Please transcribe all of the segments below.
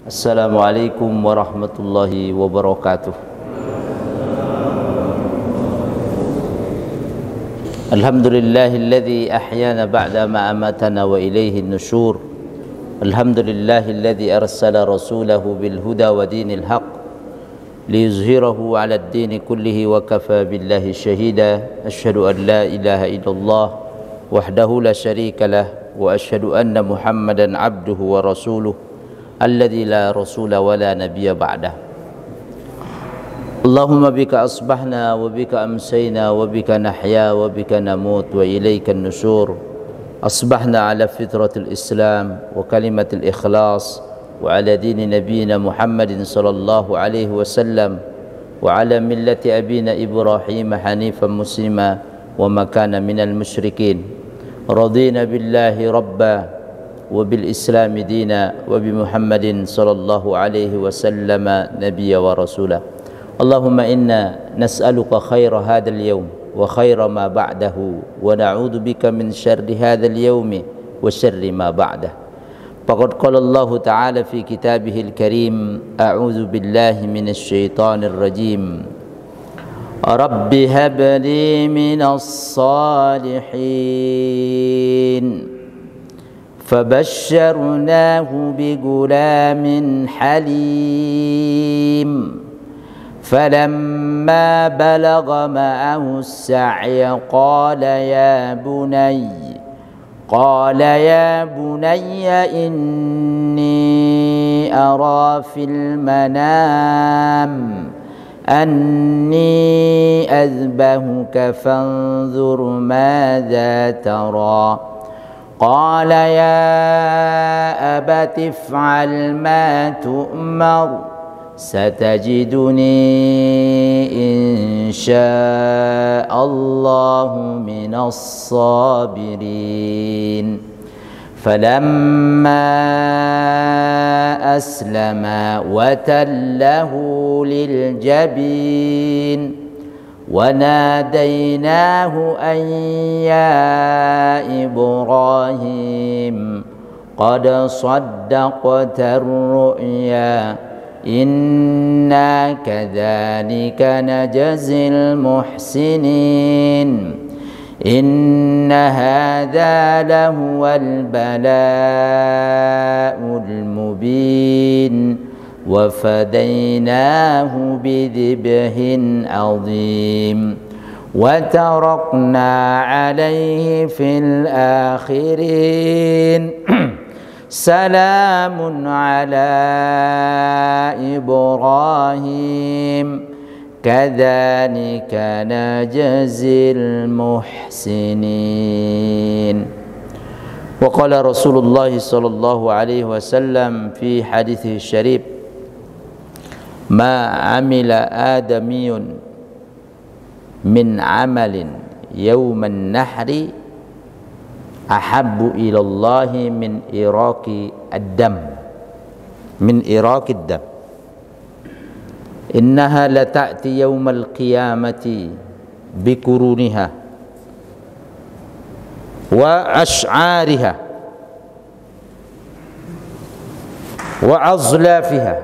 Assalamualaikum warahmatullahi wabarakatuh. Alhamdulillahilladzi ahyana ba'da ma amatana wa ilaihi nusyur. Alhamdulillahilladzi arsala rasulahu bil huda wa dinil haq liyuzhirahu 'ala ad-din kullihi wa kafa billahi shahida. Asyhadu an la ilaha illallah wahdahu la syarika lah wa asyhadu anna Muhammadan 'abduhu wa rasuluh alladzi la rasula wa la nabiyya ba'dah. Allahumma bika asbahna wa bika amsayna wa bika nahya wa bika namut wa ilayka an-nusyur. Asbahna ala fitratil Islam wa kalimatil ikhlas wa ala dini nabiyyina Muhammadin sallallahu alaihi wasallam wa ala millati abina Ibrahim hanifan muslima wa ma kana minal musyrikin. Radina billahi rabba وبالإسلام دينا وبمحمد صلى الله عليه وسلم نبيا ورسولا. اللهم إنا نسألك خير هذا اليوم وخير ما بعده ونعوذ بك من شر هذا اليوم وشر ما بعده. فقد قال الله تعالى في كتابه الكريم: أعوذ بالله من الشيطان الرجيم. رب هب لي من الصالحين. فبشرناه بغلام حليم. فلما بلغ معه السعي قال يا بني إني أرى في المنام أني أذبحك فانظر ماذا ترى. قال يا أبت افعل ما تؤمر ستجدني إن شاء الله من الصابرين. فلما أسلما وتله للجبين وناديناه أن يا إبراهيم قد صدقت الرؤيا إنا كذلك نجزي المحسنين. إن هذا لهو البلاء المبين وفديناه بذبح عظيم وتركنا عليه في الآخرين. سلام على إبراهيم كذلك نجزي المحسنين. وقال رسول الله صلى الله عليه وسلم في حديثه الشريف: ما عمل آدمي من عمل يوم النحر أحب إلى الله من إراق الدم إنها لتأتي يوم القيامة بقرونها وأشعارها وأظلافها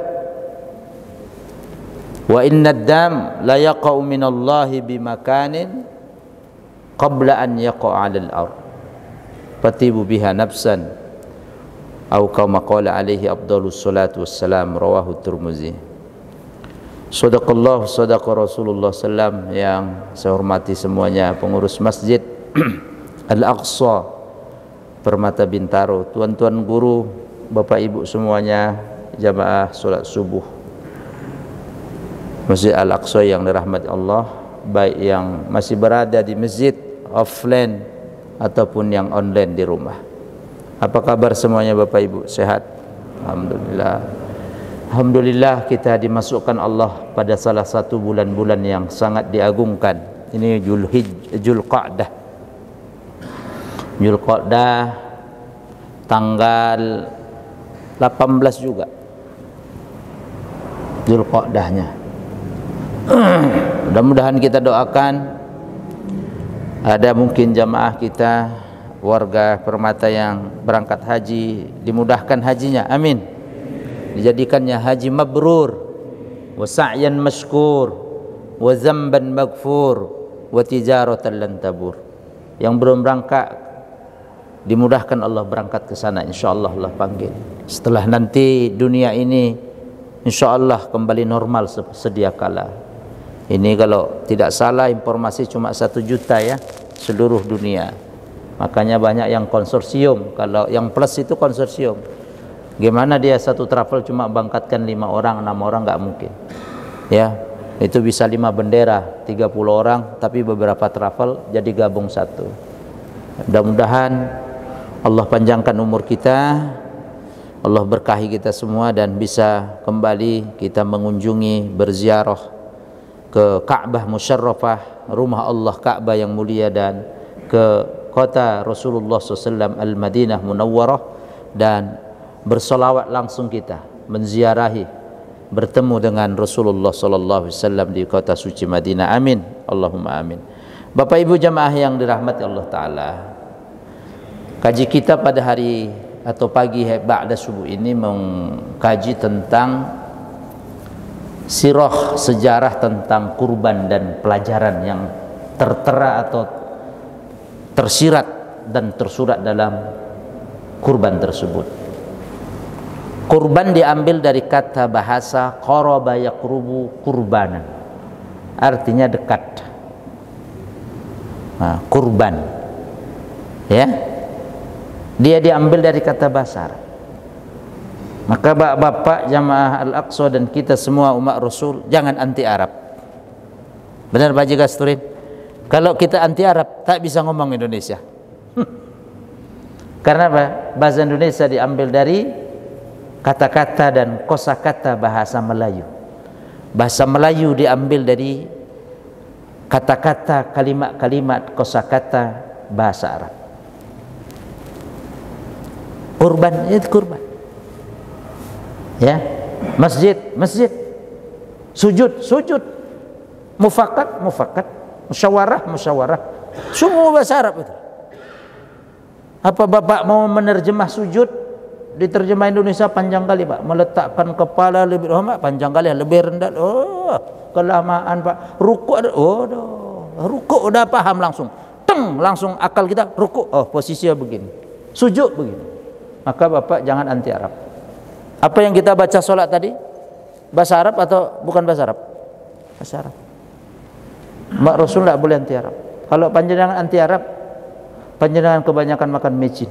وإن الدم لا يقع من الله بمكان قبل أن يقع على الأرض فطيبوا بها نفسا أو كما قال عليه أفضل الصلاة والسلام. رواه Tirmizi. Sadaqallahu sadaqa Rasulullah sallam. Yang saya hormati semuanya pengurus masjid Al-Aqsa Permata Bintaro, tuan-tuan guru, bapak ibu semuanya, jamaah salat subuh Masjid Al-Aqsa yang dirahmati Allah, baik yang masih berada di masjid offline ataupun yang online di rumah. Apa kabar semuanya bapak ibu? Sehat? Alhamdulillah. Alhamdulillah kita dimasukkan Allah pada salah satu bulan-bulan yang sangat diagungkan. Ini Zulqa'dah tanggal 18 juga Zulqa'dahnya. Mudah-mudahan kita doakan ada mungkin jamaah kita, warga Permata yang berangkat haji, dimudahkan hajinya, amin. dijadikannya haji mabrur, wa sa'yan mashkur, wa zamban maghfur, wa tijaratan lan tabur. Yang belum berangkat dimudahkan Allah berangkat ke sana, insyaallah Allah panggil. Setelah nanti dunia ini insyaallah kembali normal sedia kala. Ini kalau tidak salah informasi cuma 1 juta ya seluruh dunia. Makanya banyak yang konsorsium. Kalau yang plus itu konsorsium. Gimana dia satu travel cuma bangkatkan 5 orang, 6 orang, nggak mungkin. Ya, itu bisa 5 bendera, 30 orang, tapi beberapa travel jadi gabung satu. Mudah-mudahan Allah panjangkan umur kita, Allah berkahi kita semua dan bisa kembali kita mengunjungi, berziarah ke Ka'bah Musyarrafah, rumah Allah Ka'bah yang mulia, dan ke kota Rasulullah SAW Al-Madinah Munawwarah, dan bersolawat langsung kita menziarahi, bertemu dengan Rasulullah SAW di kota suci Madinah. Amin, Allahumma amin. Bapak Ibu jamaah yang dirahmati Allah Ta'ala, kaji kita pada hari atau pagi ba'da subuh ini mengkaji tentang sirah, sejarah tentang kurban dan pelajaran yang tertera atau tersirat dan tersurat dalam kurban tersebut. Kurban diambil dari kata bahasa qaraba yaqrubu kurbanan, artinya dekat. Nah, kurban ya, dia diambil dari kata bahasa Arab. Maka bapak jamaah Al-Aqsa dan kita semua umat Rasul jangan anti Arab. Benar Pak Haji Gasturin? Kalau kita anti Arab tak bisa ngomong Indonesia. Karena apa? Bahasa Indonesia diambil dari kata-kata dan kosakata bahasa Melayu. Bahasa Melayu diambil dari kata-kata, kalimat-kalimat, kosakata bahasa Arab. Kurban itu kurban. Ya, masjid, masjid. Sujud, sujud. Mufakat, mufakat. Musyawarah, musyawarah. Semua bahasa Arab itu. Apa Bapak mau menerjemah sujud? Diterjemah Indonesia panjang kali Pak. Meletakkan kepala lebih lama panjang kali, lebih rendah. Oh, kelamaan Pak. Rukuk ada. Oh, rukuk udah paham langsung. Teng, langsung akal kita rukuk. Oh, posisinya begini. Sujud begini. Maka Bapak jangan anti Arab. Apa yang kita baca sholat tadi? Bahasa Arab atau bukan bahasa Arab? Bahasa Arab. Mak Rasul tidak boleh anti Arab. Kalau panjenengan anti Arab, panjenengan kebanyakan makan micin.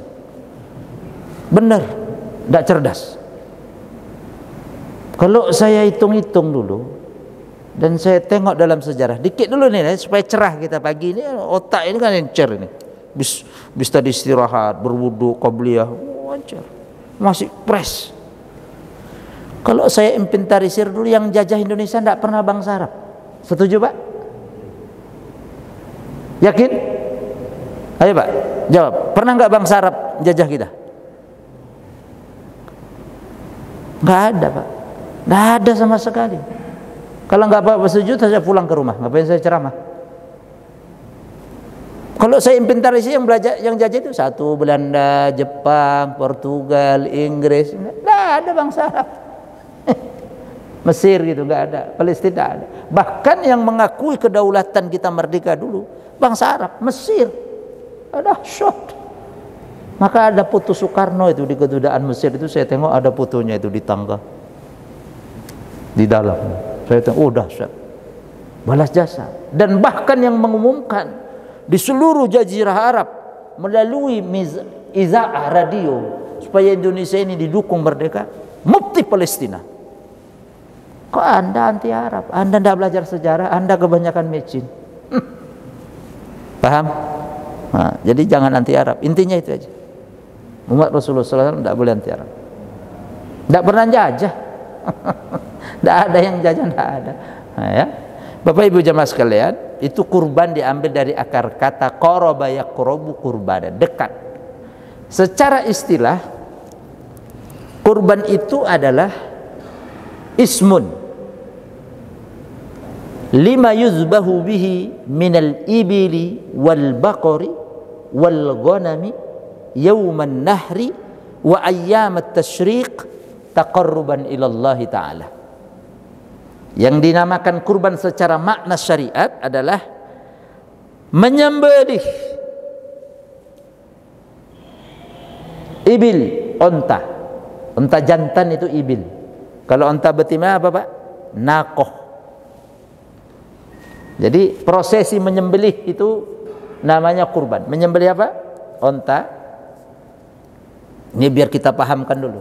Benar, tidak cerdas. Kalau saya hitung-hitung dulu dan saya tengok dalam sejarah, dikit dulu nih supaya cerah kita pagi ini, otak ini kan encer ini. Bisa tadi istirahat, berwudu, qabliyah, wajar. Masih fresh. Kalau saya inventarisir dulu, yang jajah Indonesia tidak pernah bangsa Arab. Setuju Pak? Yakin? Ayo Pak, jawab. Pernah nggak bangsa Arab jajah kita? Nggak ada Pak. Nggak ada sama sekali. Kalau nggak Bapak setuju, saya pulang ke rumah. Ngapain saya ceramah? Kalau saya inventarisir yang jajah itu satu, Belanda, Jepang, Portugal, Inggris. Nggak ada bangsa Arab. Mesir gitu nggak ada, Palestina ada. Bahkan yang mengakui kedaulatan kita merdeka dulu bangsa Arab, Mesir. Ada shot. Maka ada foto Soekarno itu di kedudukan Mesir itu, saya tengok ada fotonya itu di tangga di dalam. Saya tengok, oh dahsyat, balas jasa. Dan bahkan yang mengumumkan di seluruh jazirah Arab melalui izaah radio supaya Indonesia ini didukung merdeka, Mufti Palestina. Kok Anda anti Arab? Anda tidak belajar sejarah, Anda kebanyakan mecin. Paham? Nah, jadi jangan anti Arab. Intinya itu aja. Umat Rasulullah SAW tidak boleh anti Arab. Tidak pernah jajah. Tidak ada yang jajah, tidak ada. Nah, ya. Bapak Ibu jamaah sekalian, itu kurban diambil dari akar kata qaraba yaqrabu kurbana, dekat. Secara istilah, kurban itu adalah ismun lima yuzbahu bihi minal ibili wal baqari wal ghanami yawman nahri wa ayyamat tashriq taqarruban ilallahi ta'ala. Yang dinamakan kurban secara makna syariat adalah menyembelih ibil, onta. Onta jantan itu ibil. Kalau onta betina apa Pak? Naqah. Jadi prosesi menyembelih itu namanya kurban. Menyembelih apa? Onta. Ini biar kita pahamkan dulu.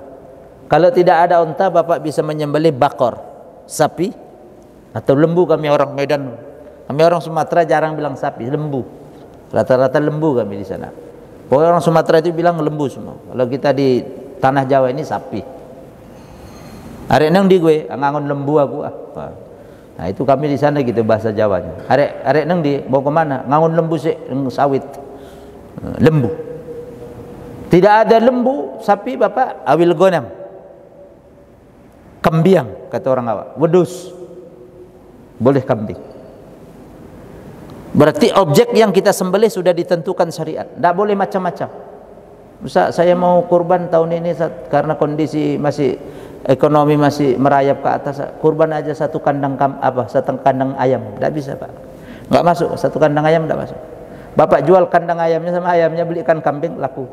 Kalau tidak ada onta, Bapak bisa menyembelih bakor, sapi, atau lembu. Kami orang Medan, kami orang Sumatera jarang bilang sapi, lembu. Rata-rata lembu kami di sana. Pokoknya orang Sumatera itu bilang lembu semua. Kalau kita di tanah Jawa ini sapi. Arek nang di gue, ngangon lembu aku. Nah itu kami di sana gitu bahasa Jawanya. Arek nang di mau kemana? Ngangon lembu sih, sawit. Lembu. Tidak ada lembu, sapi Bapak, awil gonam. Kambing kata orang Jawa. Wedus. Boleh kambing. Berarti objek yang kita sembelih sudah ditentukan syariat. Tidak boleh macam-macam. Misal saya mau kurban tahun ini karena kondisi masih ekonomi masih merayap ke atas, kurban aja satu kandang satu kandang ayam. Tidak bisa Pak. Nggak masuk, satu kandang ayam tidak masuk. Bapak jual kandang ayamnya sama ayamnya, belikan kambing, laku.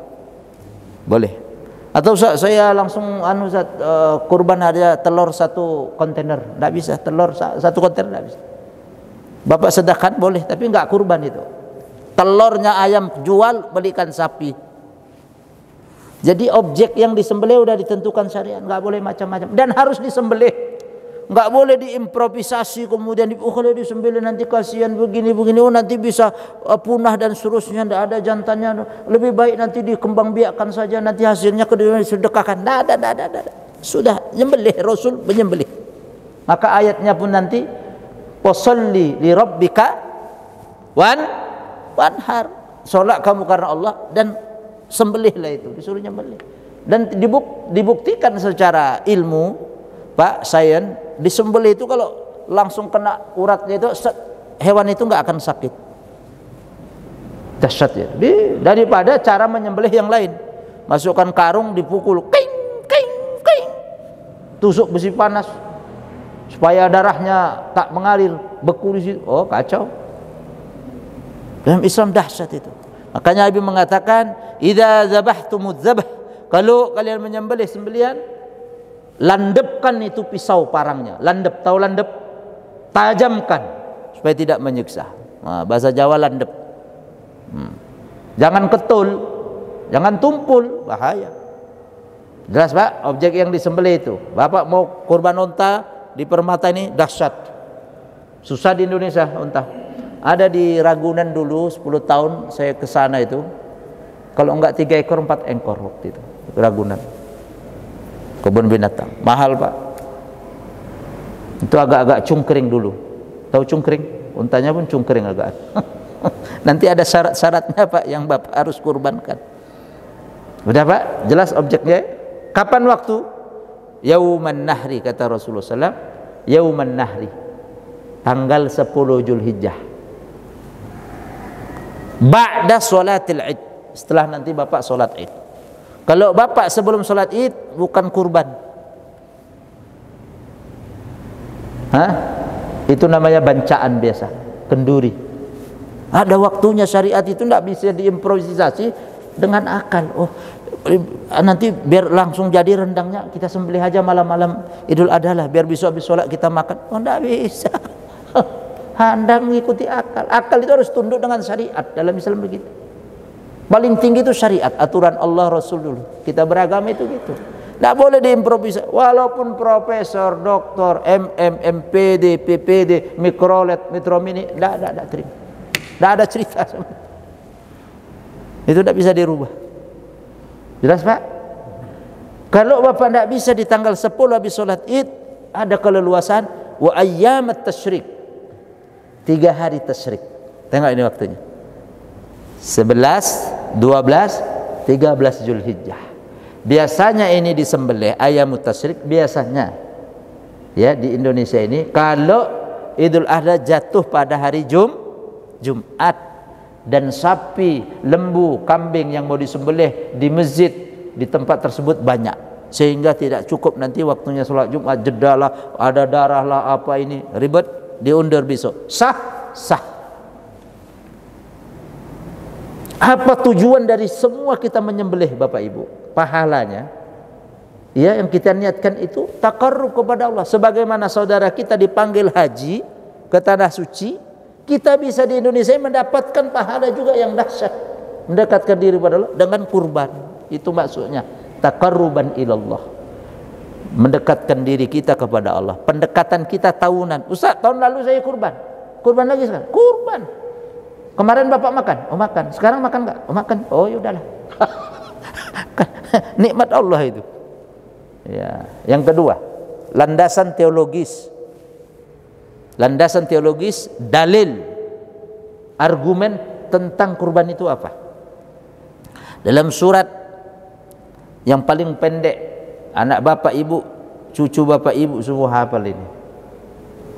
Boleh. Atau saya langsung kurban aja telur satu kontainer. Tidak bisa, telur satu kontainer tidak bisa. Bapak sedekahkan boleh, tapi enggak kurban itu. Telurnya ayam jual, belikan sapi. Jadi objek yang disembelih sudah ditentukan syariat, enggak boleh macam-macam dan harus disembelih. Enggak boleh diimprovisasi kemudian kalau disembelih nanti kasihan begini, oh nanti bisa punah dan seterusnya, enggak ada jantannya. Lebih baik nanti dikembangbiakkan saja, nanti hasilnya sedekahkan. Tidak. Sudah nyembelih, Rasul menyembelih. Maka ayatnya pun nanti washolli li rabbika wanhar. Salat kamu karena Allah dan sembelihlah itu, disuruh nyembelih. Dan dibuktikan secara ilmu, Pak, sains, disembelih itu kalau langsung kena uratnya itu hewan itu nggak akan sakit. Dahsyat ya. Daripada cara menyembelih yang lain. Masukkan karung, dipukul, king, tusuk besi panas supaya darahnya tak mengalir, beku di situ. Oh, kacau. Dalam Islam dahsyat itu. Makanya Nabi mengatakan, "Idza dzabhtumudz dzabh." Kalau kalian menyembelih sembelihan, landepkan itu pisau parangnya. Landep, tahu landep? Tajamkan supaya tidak menyiksa. Nah, bahasa Jawa landep. Jangan ketul, jangan tumpul, bahaya. Jelas Pak, objek yang disembelih itu. Bapak mau kurban unta di Permata ini dahsyat. Susah di Indonesia unta. Ada di Ragunan dulu 10 tahun saya ke sana itu. Kalau enggak 3 ekor 4 ekor waktu itu. Ragunan. Kebun binatang. Mahal Pak. Itu agak-agak cungkring dulu. Tahu cungkring? Untanya pun cungkring agak. Nanti ada syarat-syaratnya Pak yang Bapak harus kurbankan. Udah Pak? Jelas objeknya? Kapan waktu? Yauman nahri kata Rasulullah SAW. Yauman nahri. Tanggal 10 Zulhijjah. Ba'da sholatil id. Setelah nanti Bapak sholat id. Kalau Bapak sebelum sholat id bukan kurban. Itu namanya bancaan biasa, kenduri. Ada waktunya, syariat itu tidak bisa diimprovisasi dengan akal. Oh, nanti biar langsung jadi rendangnya kita sembelih aja malam-malam Idul Adha lah, biar besok habis sholat kita makan. Oh, tidak bisa. Anda mengikuti akal. Akal itu harus tunduk dengan syariat. Dalam Islam begitu. Paling tinggi itu syariat, aturan Allah Rasul dulu. Kita beragama itu gitu. Tidak boleh diimprovisasi. Walaupun profesor, doktor, MM, MPD, PPD, mikrolet, mikromini, tidak terima. Tidak ada cerita. Itu tidak bisa dirubah. Jelas Pak? Kalau Bapak tidak bisa di tanggal 10 habis sholat id, ada keleluasan. Wa ayyamat tasyrik. 3 hari tasyrik. Tengok ini waktunya. 11, 12, 13 Zulhijjah. Biasanya ini disembelih ayam tasyrik biasanya. Ya, di Indonesia ini kalau Idul Adha jatuh pada hari Jumat dan sapi, lembu, kambing yang mau disembelih di masjid di tempat tersebut banyak. sehingga tidak cukup nanti waktunya sholat Jumat, jedalah, ada darah lah, apa ini ribet, diundur besok. Sah? Sah. Apa tujuan dari semua kita menyembelih Bapak Ibu? Pahalanya ya yang kita niatkan itu taqarrub kepada Allah. Sebagaimana saudara kita dipanggil haji ke tanah suci, kita bisa di Indonesia mendapatkan pahala juga yang dahsyat, mendekatkan diri kepada Allah dengan kurban. Itu maksudnya taqarruban ilallah, mendekatkan diri kita kepada Allah. Pendekatan kita tahunan. Ustaz, tahun lalu saya kurban lagi sekarang kurban. Kemarin Bapak makan, oh makan. Sekarang makan enggak? Oh makan. Oh ya udahlah. Nikmat Allah itu. Ya, yang kedua, landasan teologis. Landasan teologis, dalil, argumen tentang kurban itu apa? Dalam surat yang paling pendek, anak bapak ibu, cucu bapak ibu semua hafal ini.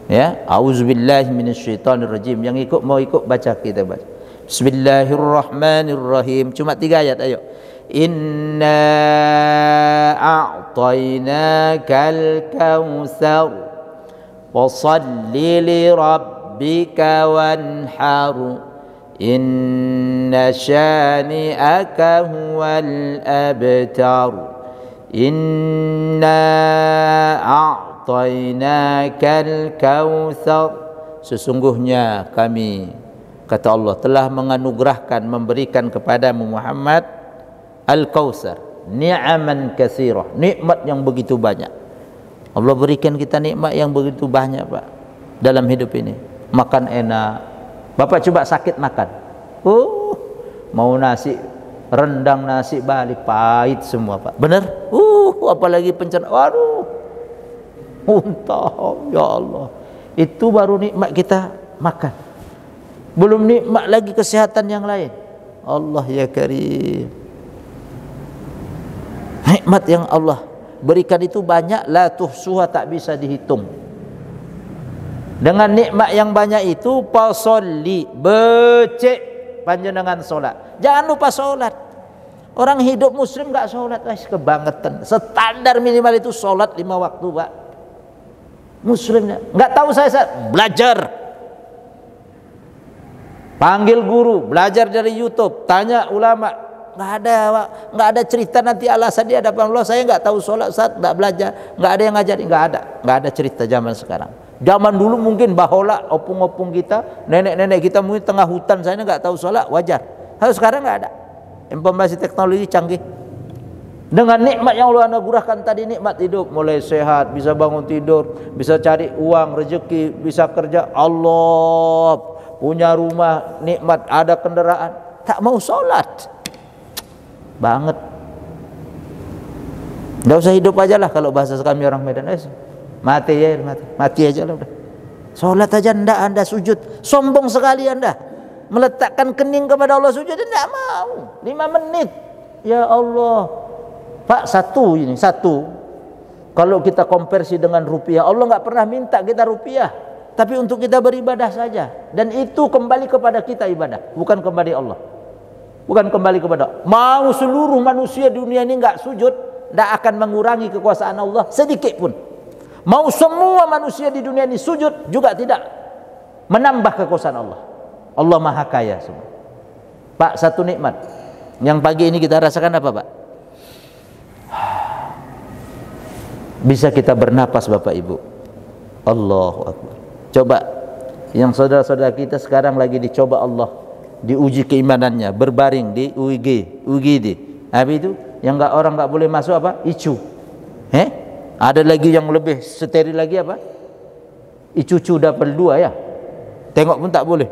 Ya, auzubillahi minasyaitonirrajim. Yang ikut mau ikut baca, kita baca. Bismillahirrahmanirrahim. Cuma 3 ayat, ayo. Inna a'tainakal kautsar fasalli li rabbika wanhar inna syani'aka huwal abtar inna a'tainakal kautsar, sesungguhnya kami, kata Allah, telah menganugerahkan, memberikan kepadamu Muhammad al-kautsar, ni'aman katsirah, nikmat yang begitu banyak. Allah berikan kita nikmat yang begitu banyak Pak dalam hidup ini. Makan enak. Bapak coba sakit makan, mau nasi rendang, nasi Bali pahit semua Pak, bener? Apalagi pencernaan, waduh, muntah, ya Allah. Itu baru nikmat kita makan, belum nikmat lagi kesehatan yang lain. Allah ya Karim, nikmat yang Allah berikan itu banyak, la tuhsuha, tak bisa dihitung. Dengan nikmat yang banyak itu, pasolli, becek panjenengan solat. Jangan lupa solat. Orang hidup muslim gak solat, kebangetan. Standar minimal itu solat 5 waktu Pak. Muslimnya nggak tahu, saya belajar, panggil guru, belajar dari YouTube, tanya ulama, nggak ada cerita nanti alasan dia ada Allah, saya nggak tahu sholat, saat nggak belajar, nggak ada yang ngajarin, nggak ada cerita zaman sekarang. Zaman dulu mungkin bahola, opung-opung kita, nenek-nenek kita mungkin tengah hutan sana nggak tahu sholat, wajar. Kalau sekarang nggak ada, informasi teknologi canggih. Dengan nikmat yang Allah anugerahkan tadi, nikmat hidup, mulai sehat, bisa bangun tidur, bisa cari uang, rezeki, bisa kerja, Allah, punya rumah, nikmat, ada kendaraan, tak mau sholat, banget. Nggak usah hidup aja lah, kalau bahasa kami orang Medan, mati ya, mati aja lah udah. Sholat aja ndak, anda sujud, sombong sekali anda, meletakkan kening kepada Allah sujud, ndak mau, 5 menit, ya Allah. Pak, satu, kalau kita konversi dengan rupiah, Allah nggak pernah minta kita rupiah, tapi untuk kita beribadah saja, dan itu kembali kepada kita ibadah, bukan kembali Allah, bukan kembali kepada. Mau seluruh manusia di dunia ini nggak sujud, nggak akan mengurangi kekuasaan Allah sedikit pun. Mau semua manusia di dunia ini sujud juga tidak menambah kekuasaan Allah. Allah Maha Kaya semua. Pak, satu nikmat yang pagi ini kita rasakan apa Pak? Bisa kita bernapas Bapak Ibu. Allahu Akbar. Coba yang saudara-saudara kita sekarang lagi dicoba Allah, diuji keimanannya, berbaring di UGD. Habis itu yang orang nggak boleh masuk apa? ICU. Ada lagi yang lebih steril lagi apa? ICU double 2 ya. Tengok pun tak boleh.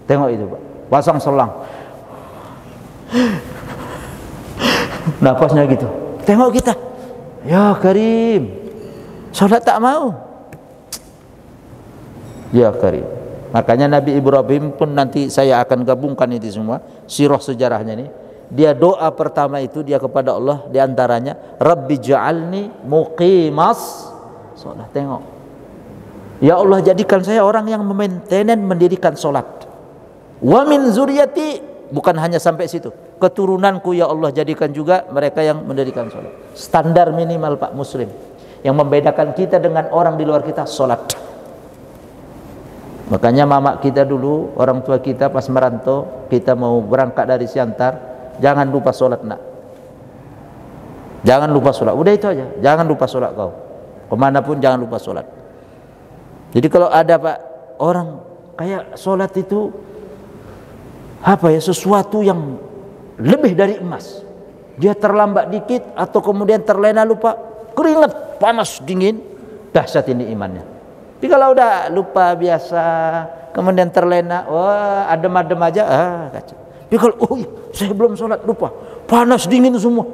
Tengok itu Pak. Pasang selang. Napasnya gitu. Tengok kita. Ya Karim, sholat tak mau. Ya Karim. Makanya Nabi Ibrahim pun nanti saya akan gabungkan itu semua, sirah sejarahnya ini. Dia doa pertama itu dia kepada Allah, diantaranya Rabbi ja'alni muqimas sholat. Tengok, ya Allah jadikan saya orang yang memainten, mendirikan sholat. Wa min zuriyati, bukan hanya sampai situ, keturunanku ya Allah jadikan juga mereka yang mendirikan sholat. Standar minimal Pak Muslim yang membedakan kita dengan orang di luar kita, sholat. Makanya mama kita dulu, orang tua kita pas merantau, kita mau berangkat dari Siantar, jangan lupa sholat nak, jangan lupa sholat, udah itu aja, jangan lupa sholat kau, kemanapun jangan lupa sholat. Jadi kalau ada Pak orang kayak sholat itu apa ya, sesuatu yang lebih dari emas, dia terlambat dikit atau kemudian terlena lupa, keringat panas dingin, dahsyat ini imannya. Tapi kalau udah lupa biasa kemudian terlena, wah adem-adem aja, kacau. Tapi kalau saya belum sholat lupa, panas dingin semua,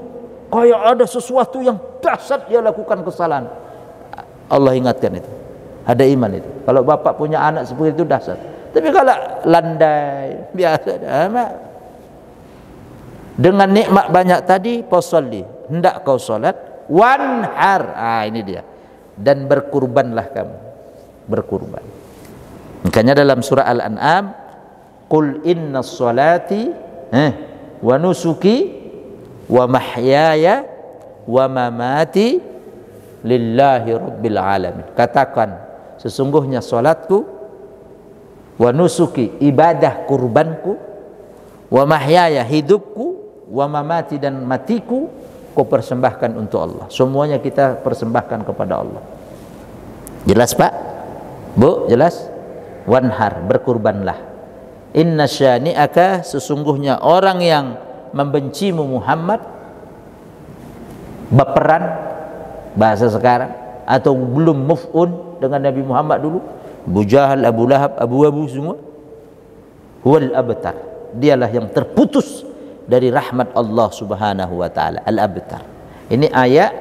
kayak ada sesuatu yang dahsyat dia lakukan kesalahan, Allah ingatkan itu, ada iman itu. Kalau bapak punya anak seperti itu dahsyat. Tapi kalau landai biasa, dengan nikmat banyak tadi, posolli, hendak kau sholat, wanhar, ini dia, dan berkurbanlah kamu, berkurban. Makanya dalam surah Al-An'am, qul inna sholati wa nusuki wa mahyaya wa mamati lillahi rabbil alamin. Katakan, sesungguhnya salatku, wa nusuki ibadah kurbanku, wa mahyaya hidupku, wa mamati dan matiku kau persembahkan untuk Allah. Semuanya kita persembahkan kepada Allah. Jelas Pak? Bu, jelas? Wanhar, berkurbanlah. Inna syani'aka, sesungguhnya orang yang membencimu Muhammad, baperan bahasa sekarang, atau belum move on dengan Nabi Muhammad dulu, Abu Jahal, Abu Lahab, Abu semua, huwal abtar, dialah yang terputus dari rahmat Allah Subhanahu wa taala, al-abtar. Ini ayat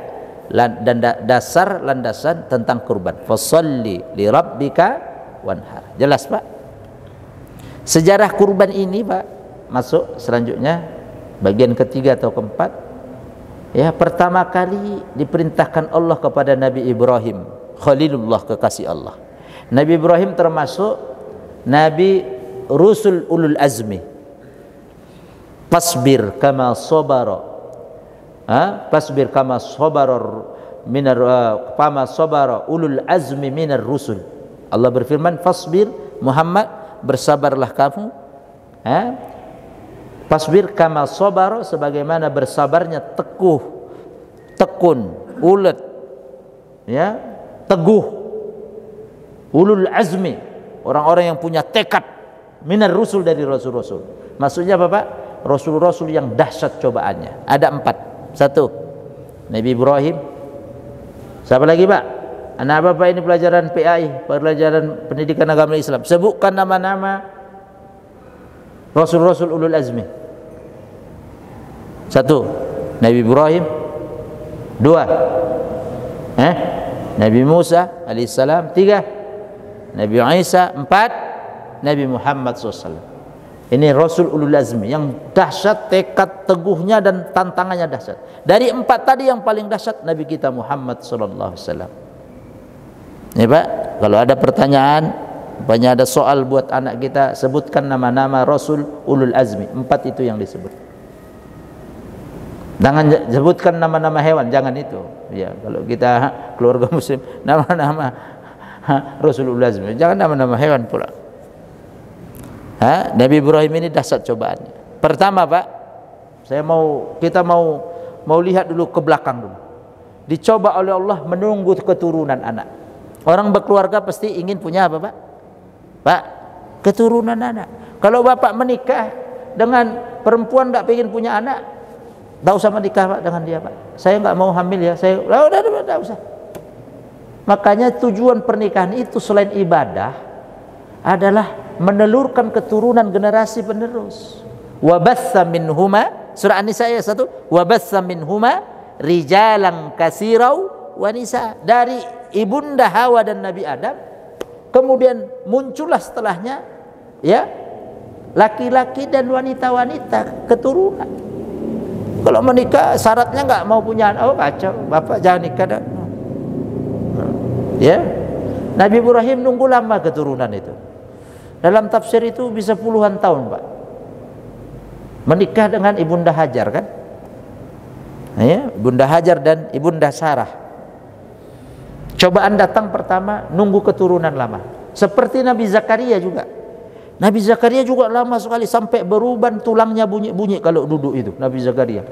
dan dasar landasan tentang kurban. Fasholli li rabbika wanhar. Jelas Pak? Sejarah kurban ini Pak, masuk selanjutnya bagian ketiga atau keempat. Ya, pertama kali diperintahkan Allah kepada Nabi Ibrahim, Khalilullah, kekasih Allah. Nabi Ibrahim termasuk Nabi Rusul Ulul Azmi. Fasbir kama sabara, fasbir kama sabara kama sabara ulul azmi minar rusul. Allah berfirman, fasbir Muhammad, bersabarlah kamu, fasbir kama sabara, sebagaimana bersabarnya tekun, ulet, ya, teguh, ulul azmi, orang-orang yang punya tekad, minar rusul, dari rasul-rasul. Maksudnya apa Pak? Rasul-rasul yang dahsyat cobaannya. Ada 4. 1, Nabi Ibrahim. Siapa lagi Pak? Anak bapak ini pelajaran PAI, pelajaran pendidikan agama Islam. Sebutkan nama-nama Rasul-Rasul ulul azmi. 1, Nabi Ibrahim. 2, Nabi Musa alaihissalam. 3, Nabi Isa. 4, Nabi Muhammad SAW. Ini Rasul ulul azmi yang dahsyat, tekad teguhnya dan tantangannya dahsyat. Dari 4 tadi yang paling dahsyat Nabi kita Muhammad sallallahu alaihi wasallam. Ya Pak, kalau ada pertanyaan, banyak ada soal buat anak kita, sebutkan nama-nama Rasul ulul azmi. 4 itu yang disebut. Jangan sebutkan nama-nama hewan, jangan itu. Ya, kalau kita keluarga muslim, nama-nama Rasul ulul azmi, jangan nama-nama hewan pula. Nabi Ibrahim ini dahsyat cobaannya. Pertama Pak, kita mau lihat dulu ke belakang dulu. Dicoba oleh Allah menunggu keturunan anak. Orang berkeluarga pasti ingin punya apa Pak? Pak, keturunan anak. Kalau bapak menikah dengan perempuan tidak ingin punya anak, tidak usah menikah Pak dengan dia Pak. Saya nggak mau hamil ya. Udah, tidak usah. Makanya tujuan pernikahan itu selain ibadah adalah menelurkan keturunan generasi penerus. Wabatsa minhuma, surah An-Nisa ayat 1, wabatsa minhuma rijalan katsirau wa nisa. Dari ibunda Hawa dan Nabi Adam, kemudian muncullah setelahnya, ya, laki-laki dan wanita-wanita keturunan. Kalau menikah syaratnya nggak mau punya anak, kacau, bapak jangan nikah dah. Ya, Nabi Ibrahim nunggu lama keturunan itu. Dalam tafsir itu bisa puluhan tahun Pak. menikah dengan Ibunda Hajar kan? Ya, Ibunda Hajar dan Ibunda Sarah. Cobaan datang pertama, nunggu keturunan lama. Seperti Nabi Zakaria juga. Nabi Zakaria juga lama sekali sampai beruban tulangnya bunyi-bunyi kalau duduk itu. Nabi Zakaria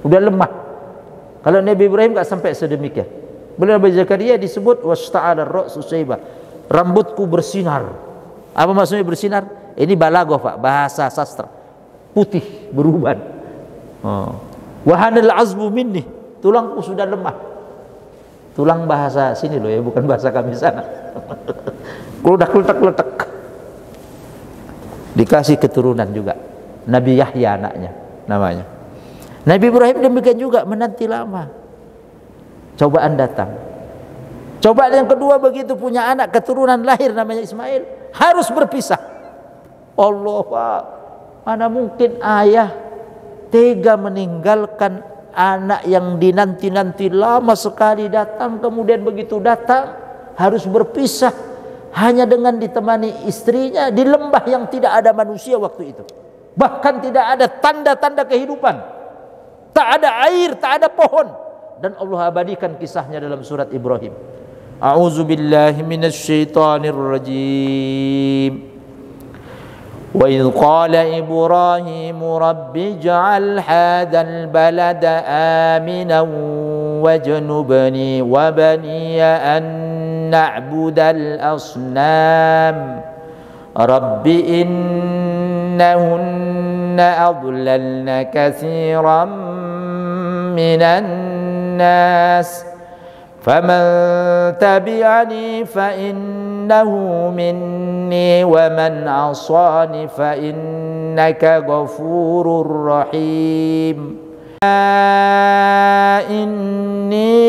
udah lemah. Kalau Nabi Ibrahim enggak sampai sedemikian. Beliau Nabi Zakaria disebut wasta'ala ar-ra'su shayba. Rambutku bersinar. Apa maksudnya bersinar? Ini balaghah, Pak, bahasa sastra. Putih, beruban. Wahanal azmu minni. Tulangku sudah lemah. Tulang bahasa sini loh ya, bukan bahasa kami sana. Letak-letak. Dikasih keturunan juga. Nabi Yahya anaknya namanya. Nabi Ibrahim demikian juga, menanti lama. Cobaan datang. Cobaan yang kedua, begitu punya anak keturunan lahir namanya Ismail, harus berpisah. Allah, Pak, mana mungkin ayah tega meninggalkan anak yang dinanti-nanti lama sekali datang, kemudian begitu datang harus berpisah hanya dengan ditemani istrinya di lembah yang tidak ada manusia waktu itu. Bahkan tidak ada tanda-tanda kehidupan. Tak ada air, tak ada pohon. Dan Allah abadikan kisahnya dalam surat Ibrahim. A'udzu billahi minasy syaithanir rajim. Wa idh qala Ibrahim rabbi ij'al hadzal balada aminan wajnubni wa baniya an na'budal asnam rabbi innahunna adlalna katsiran minan nas faman tabi'ani fa innahu minni wa man 'asani fa innaka ghafurur rahim. Inni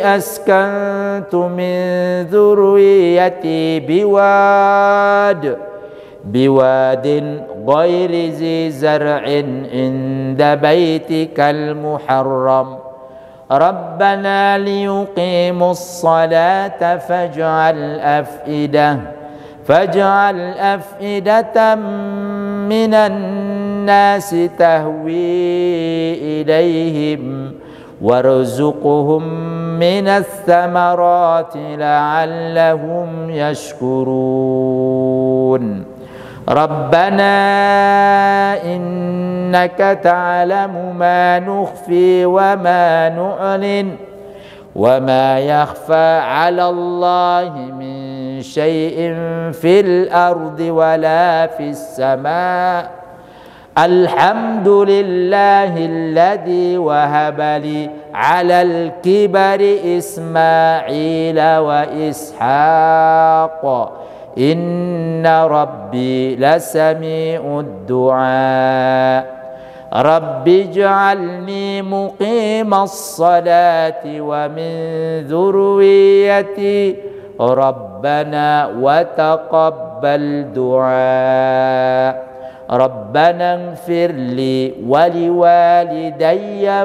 askantu min dzurriyyati biwadin ghairi zi zar'in inda baitikal muharram Rabbana liyuqimus salata faj'al afidatan minan nasi tahwi ilaihim warzuqhum minas thamarati la'allahum yashkurun. Rabbana innaka ta'lamu ma nukhfi wa ma nu'lin wa ma yakhfa 'ala Allahi min syai'in fil ardi wa la fis sama'. Alhamdulillahilladzi wahaba li 'alal kibari Ismaila wa Ishaq. Inna rabbi lasami'ud du'a. Rabbi ij'alni muqimas salati wa min dzurriyyati Rabbana wa taqabbal du'a. Rabbana ighfir li wa liwalidayya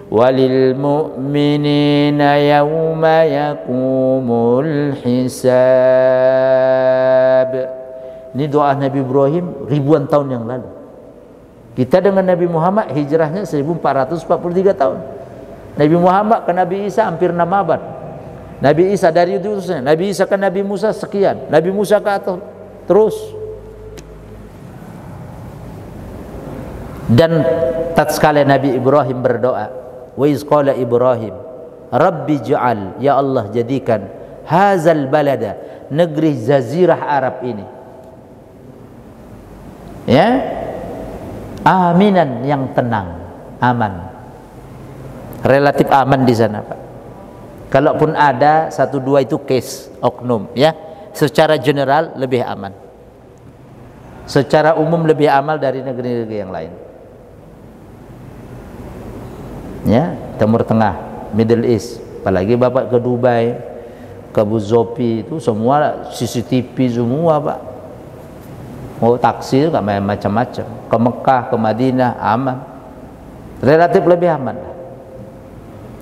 walil mu'minina yawma yakumul hisab. Ini doa Nabi Ibrahim ribuan tahun yang lalu. Kita dengan Nabi Muhammad hijrahnya 1443 tahun. Nabi Muhammad ke Nabi Isa hampir 6 abad. Nabi Isa dari utusnya, Nabi Isa ke Nabi Musa sekian, Nabi Musa ke atas terus. Dan tatkala Nabi Ibrahim berdoa, wa iz qala Ibrahim rabbi ij'al, ya Allah jadikan hazal balada, negeri jazirah Arab ini, ya, aminan, yang tenang, aman, relatif aman di sana, Pak. Kalaupun ada satu dua itu case oknum, ya, secara general lebih aman, secara umum lebih aman dari negeri-negeri yang lain. Ya, Timur Tengah, Middle East, apalagi Bapak ke Dubai, ke Abu Dhabi, itu semua CCTV semua, Pak. Mau taksi enggak main macam-macam. Ke Mekah, ke Madinah aman, relatif lebih aman.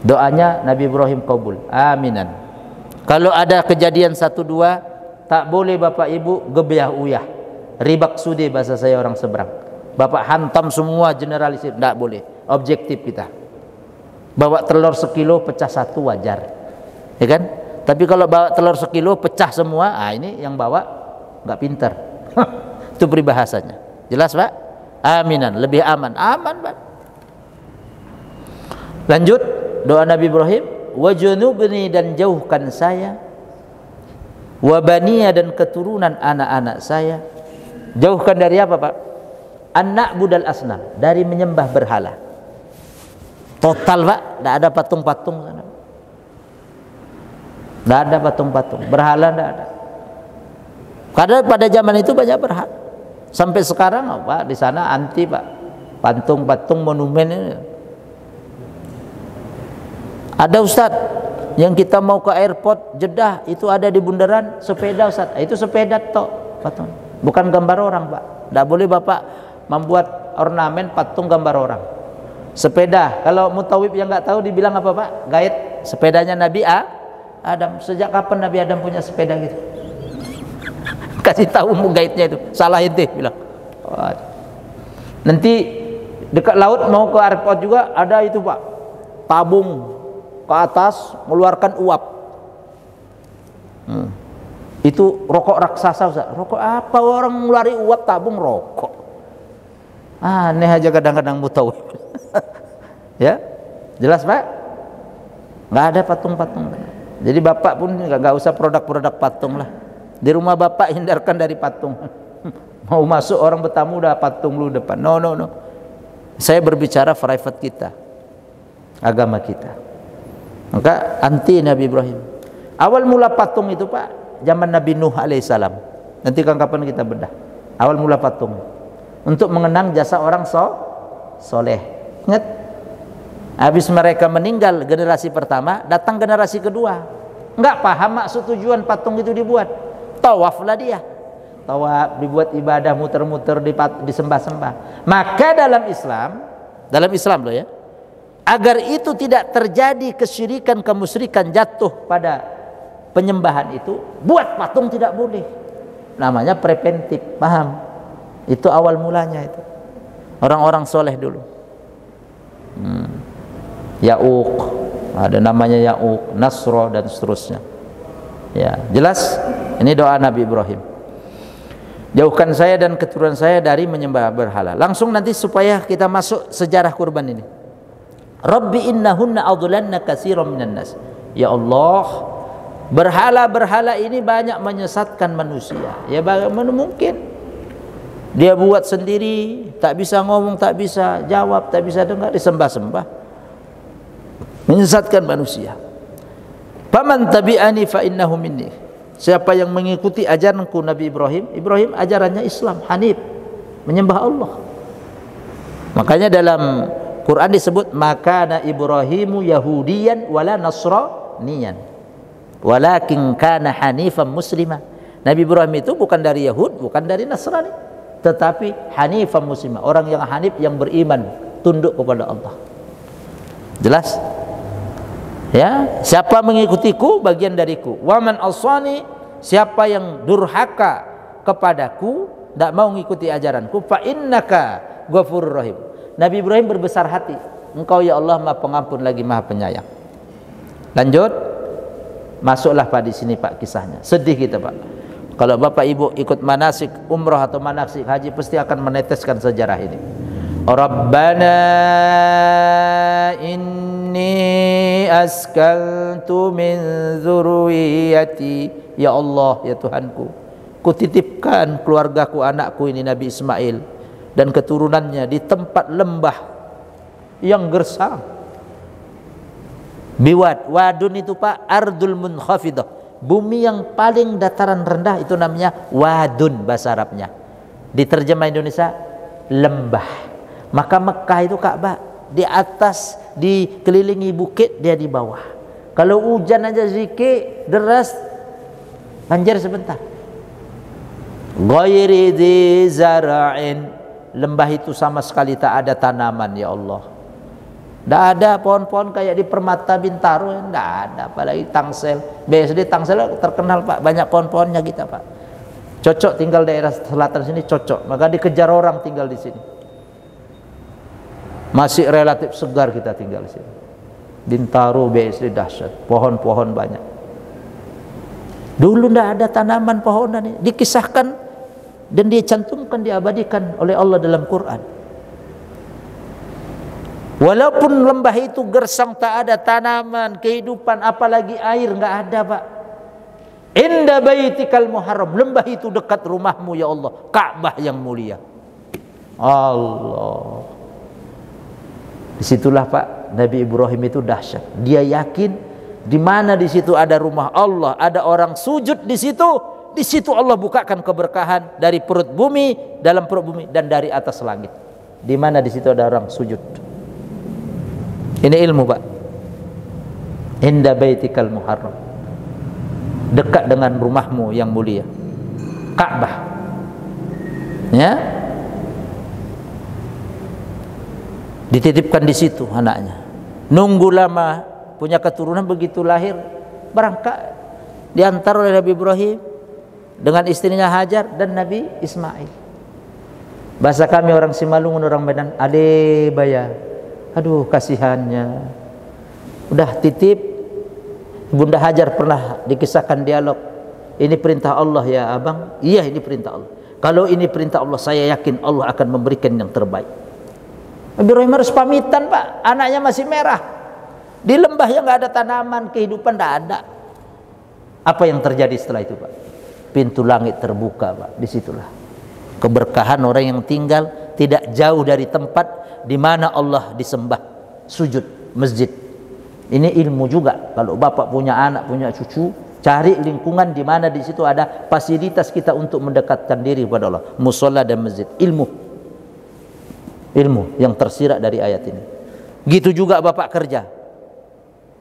Doanya Nabi Ibrahim kabul, aminan. Kalau ada kejadian 1 2, tak boleh Bapak Ibu gebiah uyah, Ribak sudi bahasa saya orang seberang. Bapak hantam semua generalisir, tidak boleh. Objektif kita. Bawa telur sekilo pecah satu wajar, ya kan? Tapi kalau bawa telur sekilo pecah semua, ini yang bawa nggak pinter. Itu peribahasanya. Jelas Pak? Aminan, lebih aman. Aman Pak. Lanjut doa Nabi Ibrahim, wajnubni, dan jauhkan saya, wabaniya, dan keturunan anak-anak saya. Jauhkan dari apa Pak? Anak budal asnam, dari menyembah berhala. Total Pak, tidak ada patung-patung sana. Tidak ada patung-patung, berhala tidak ada. Karena pada zaman itu banyak berhala. Sampai sekarang Pak di sana anti Pak, patung-patung monumen ini. Ada Ustaz yang kita mau ke airport Jeddah, itu ada di bundaran sepeda Ustaz. Itu sepeda tok patung, bukan gambar orang Pak. Tidak boleh Bapak membuat ornamen patung gambar orang. Sepeda, kalau mutawib yang nggak tahu dibilang apa Pak? Gaib. Sepedanya Nabi Adam. Sejak kapan Nabi Adam punya sepeda gitu? Kasih tahu mu gaibnya itu. Salah ente bilang. Nanti dekat laut mau ke airport juga ada itu Pak. Tabung ke atas mengeluarkan uap. Itu rokok raksasa Ustaz. Rokok apa, orang ngelari uap tabung rokok? Aneh aja kadang-kadang mutawib. Ya, jelas Pak? Nggak ada patung-patung. Jadi Bapak pun nggak usah produk-produk patung lah. Di rumah Bapak hindarkan dari patung. Mau masuk orang bertamu udah patung lu depan. No. Saya berbicara private kita, agama kita. Maka anti Nabi Ibrahim. Awal mula patung itu Pak, zaman Nabi Nuh alaihissalam. Nanti kapan kita bedah. Awal mula patung untuk mengenang jasa orang soleh. Ingat? Habis mereka meninggal generasi pertama, datang generasi kedua. Enggak paham maksud tujuan patung itu dibuat. Tawaflah dia. Tawaf, dibuat ibadah muter-muter, disembah-sembah. Maka dalam Islam loh ya, agar itu tidak terjadi kesyirikan, kemusyrikan, jatuh pada penyembahan itu, buat patung tidak boleh. Namanya preventif, paham? Itu awal mulanya itu. Orang-orang soleh dulu. Ya'uq, ada namanya Ya'uq, Nasro, dan seterusnya. Ya, jelas? Ini doa Nabi Ibrahim. Jauhkan saya dan keturunan saya dari menyembah berhala. Langsung nanti supaya kita masuk sejarah kurban ini. Rabbi innahunna adlalna katsiran minan nas. Ya Allah, berhala-berhala ini banyak menyesatkan manusia. Ya bagaimana mungkin? Dia buat sendiri, tak bisa ngomong, tak bisa jawab, tak bisa dengar, disembah-sembah. Menyesatkan manusia. Faman tabi'ani fa innahu minni. Siapa yang mengikuti ajaranku Nabi Ibrahim, Ibrahim ajarannya Islam, Hanif, menyembah Allah. Makanya dalam Quran disebut makana Ibrahimu Yahudiyan wala Nasraniyan, walakin kana Hanifan Muslimah. Nabi Ibrahim itu bukan dari Yahud, bukan dari Nasrani, tetapi Hanifan Muslimah, orang yang hanif, yang beriman, tunduk kepada Allah. Jelas? Ya, siapa mengikutiku bagian dariku. Waman asani, siapa yang durhaka kepadaku, tidak mau mengikuti ajaranku, fa innaka ghafurur rahim. Nabi Ibrahim berbesar hati, engkau ya Allah Maha Pengampun lagi Maha Penyayang. Lanjut, masuklah Pak di sini Pak kisahnya. Sedih kita Pak. Kalau Bapak Ibu ikut manasik umrah atau manasik haji pasti akan meneteskan sejarah ini. Rabbana inni askantu min dzurriyyati, ya Allah ya Tuhanku, kutitipkan keluargaku, anakku ini Nabi Ismail dan keturunannya di tempat lembah yang gersang. Biwad, wadun itu Pak ardul munkhafidah, bumi yang paling dataran rendah, itu namanya wadun bahasa Arabnya. Diterjemah Indonesia lembah. Maka Mekah itu Ka'bah di atas, dikelilingi bukit, dia di bawah. Kalau hujan aja sedikit deras, banjir sebentar. Ghairi dzi zara'in, lembah itu sama sekali tak ada tanaman ya Allah. Tidak ada pohon-pohon kayak di Permata Bintaro, tidak ada. Apalagi Tangsel, BSD Tangsel terkenal Pak, banyak pohon-pohonnya kita Pak. Cocok tinggal daerah selatan sini, cocok. Maka dikejar orang tinggal di sini. Masih relatif segar kita tinggal di sini. Bintaro, BSD dahsyat, pohon-pohon banyak. Dulu tidak ada tanaman pohonan ini. Dikisahkan dan dicantumkan, diabadikan oleh Allah dalam Quran. Walaupun lembah itu gersang, tak ada tanaman, kehidupan, apalagi air, nggak ada, Pak. Inda baitikal muharram, lembah itu dekat rumahmu ya Allah, Ka'bah yang mulia. Allah. Disitulah Pak, Nabi Ibrahim itu dahsyat. Dia yakin di mana di situ ada rumah Allah, ada orang sujud di situ Allah bukakan keberkahan dari perut bumi, dalam perut bumi dan dari atas langit. Di mana di situ ada orang sujud. Ini ilmu, Pak. Inda baitikal muharram. Dekat dengan rumahmu yang mulia, Ka'bah. Ya, dititipkan di situ anaknya. Nunggu lama, punya keturunan, begitu lahir berangkat, diantar oleh Nabi Ibrahim dengan istrinya Hajar dan Nabi Ismail. Bahasa kami orang Simalungun, orang Medan, ade baya. Aduh, kasihannya. Udah titip. Bunda Hajar pernah dikisahkan dialog, ini perintah Allah ya abang. Iya, ini perintah Allah. Kalau ini perintah Allah, saya yakin Allah akan memberikan yang terbaik. Nabi Ibrahim harus pamitan, Pak. Anaknya masih merah. Di lembah yang nggak ada tanaman, kehidupan tidak ada. Apa yang terjadi setelah itu, Pak? Pintu langit terbuka, Pak. Disitulah keberkahan orang yang tinggal tidak jauh dari tempat di mana Allah disembah, sujud, masjid. Ini ilmu juga. Kalau bapak punya anak, punya cucu, cari lingkungan di mana di situ ada fasilitas kita untuk mendekatkan diri kepada Allah, musholla dan masjid. Ilmu yang tersirat dari ayat ini. Gitu juga bapak kerja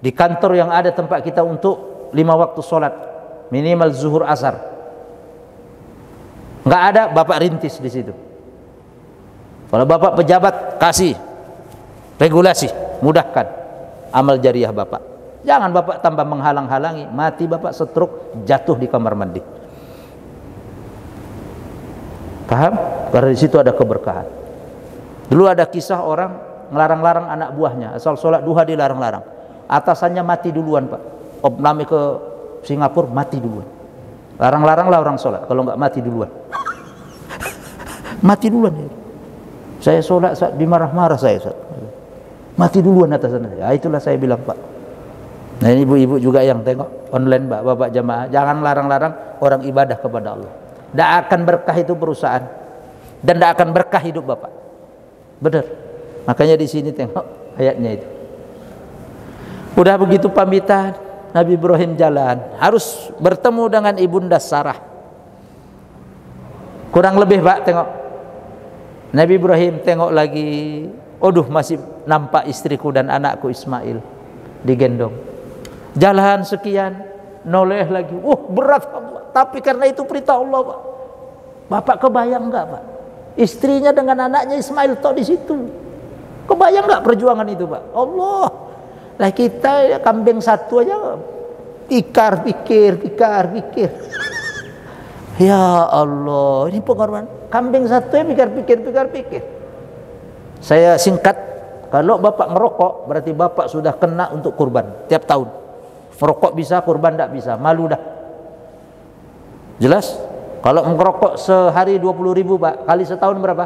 di kantor yang ada tempat kita untuk 5 waktu sholat, minimal zuhur asar. Nggak ada, bapak rintis di situ. Kalau bapak pejabat, kasih regulasi, mudahkan amal jariah bapak. Jangan bapak tambah menghalang-halangi, mati bapak stroke, jatuh di kamar mandi. Paham? Karena di situ ada keberkahan. Dulu ada kisah orang ngelarang-larang anak buahnya, asal sholat duha dilarang-larang. Atasannya mati duluan, Pak. Opname ke Singapura, mati duluan. Larang-laranglah orang sholat, kalau nggak mati duluan. Mati duluan ya. Saya sholat dimarah-marah saya, mati duluan atasannya. Ya, itulah saya bilang, Pak. Nah, ini ibu-ibu juga yang tengok online, Pak, bapak jamaah, jangan larang-larang orang ibadah kepada Allah. Tidak akan berkah itu perusahaan, dan tidak akan berkah hidup bapak. Benar. Makanya di sini tengok ayatnya itu. Udah begitu pamitan, Nabi Ibrahim jalan, harus bertemu dengan ibunda Sarah. Kurang lebih, Pak, tengok. Nabi Ibrahim tengok lagi, aduh, masih nampak istriku dan anakku Ismail digendong. Jalan sekian, noleh lagi. Berat, tapi karena itu perintah Allah, Pak. Bapak kebayang enggak, Pak? Istrinya dengan anaknya Ismail tok di situ. Kebayang enggak perjuangan itu, Pak? Allah. Lah kita ya, kambing satu aja pikir. Ya Allah, ini pengorbanan. Kambing satu ya pikir. Saya singkat, kalau bapak ngerokok berarti bapak sudah kena untuk kurban tiap tahun. Merokok bisa, kurban tidak bisa, malu dah. Jelas? Kalau ngerokok sehari 20.000, Pak, kali setahun berapa?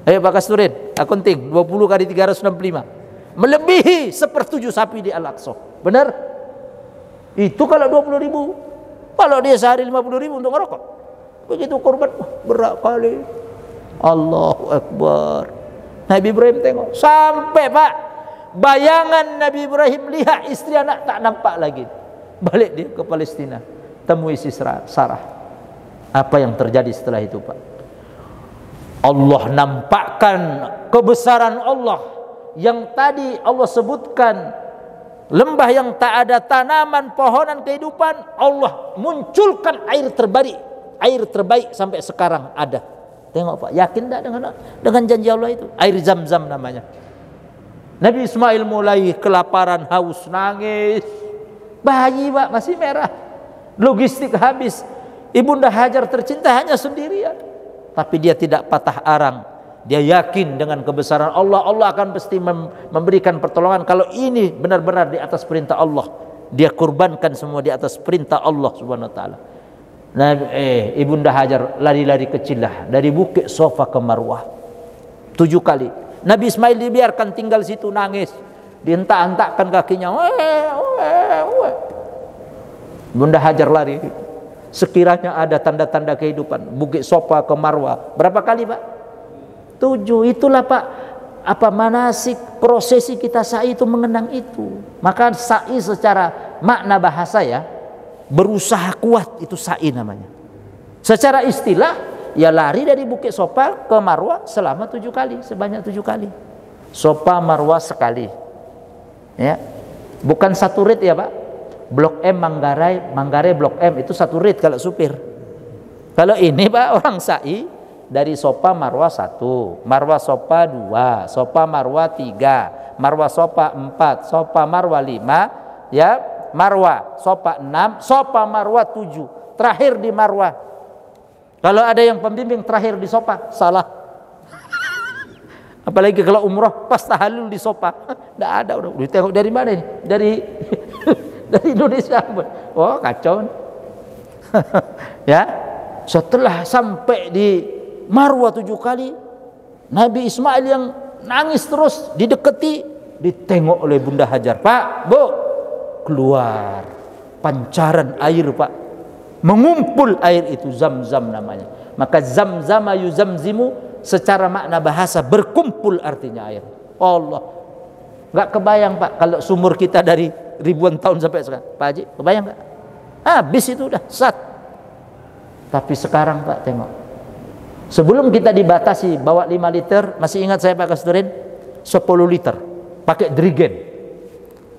Ayo Pak Kasturin, akunting 20 kali 365, melebihi 1/7 sapi di Al-Aqsa. Benar? Itu kalau 20.000. Kalau dia sehari 50.000 untuk ngerokok, begitu kurban, berat kali. Allahu Akbar. Nabi Ibrahim tengok sampai, Pak, bayangan Nabi Ibrahim lihat istri anak tak nampak lagi. Balik dia ke Palestina, temui si Sarah. Apa yang terjadi setelah itu, Pak? Allah nampakkan kebesaran Allah yang tadi Allah sebutkan. Lembah yang tak ada tanaman, pohonan, kehidupan, Allah munculkan air terbaik sampai sekarang ada. Tengok, Pak, yakin tak dengan janji Allah itu? Air Zam-Zam namanya. Nabi Ismail mulai kelaparan, haus, nangis. Bayi, Pak, masih merah. Logistik habis. Ibunda Hajar tercinta hanya sendirian, tapi dia tidak patah arang. Dia yakin dengan kebesaran Allah, Allah akan pasti memberikan pertolongan. Kalau ini benar-benar di atas perintah Allah, dia kurbankan semua di atas perintah Allah Subhanahu wa taala. Nah, Ibunda Hajar lari-lari kecil lah dari Bukit Sofa ke Marwah 7 kali. Nabi Ismail dibiarkan tinggal situ nangis, dihentak-hentakkan kakinya. Bunda Hajar lari. Sekiranya ada tanda-tanda kehidupan, Bukit Sofa ke Marwah berapa kali, Pak? 7. Itulah, Pak, apa manasik prosesi kita sa'i itu mengenang itu. Maka sa'i secara makna bahasa ya, berusaha kuat, itu sa'i namanya. Secara istilah ya lari dari Bukit Sofa ke Marwah selama 7 kali, sebanyak 7 kali. Sofa Marwah sekali. Ya. Bukan satu rit ya, Pak. Blok M Manggarai Blok M itu satu rit kalau supir. Kalau ini, Pak, orang sa'i dari Sofa Marwah 1, Marwah Sofa 2, Sofa Marwah 3, Marwah Sofa 4, Sofa Marwah 5, ya, Marwah Sofa 6, Sofa Marwah 7. Terakhir di Marwah. Kalau ada yang pembimbing terakhir di Sofa, salah. Apalagi kalau umroh pas tahallul di Sofa. Enggak ada, udah ditengok dari mana ini? Dari dari Indonesia. Oh, kacau. Ya. Setelah sampai di Marwah 7 kali, Nabi Ismail yang nangis terus didekati, ditengok oleh Bunda Hajar. Pak, Bu, keluar pancaran air, Pak, mengumpul air itu, Zam-Zam namanya. Maka Zam-Zama yuzamzimu secara makna bahasa berkumpul artinya air. Allah, nggak kebayang, Pak, kalau sumur kita dari ribuan tahun sampai sekarang, Pak Haji, kebayang nggak? Habis itu udah sat. Tapi sekarang, Pak, tengok. Sebelum kita dibatasi bawa 5 liter, masih ingat saya Pak Kasturin, 10 liter pakai drigen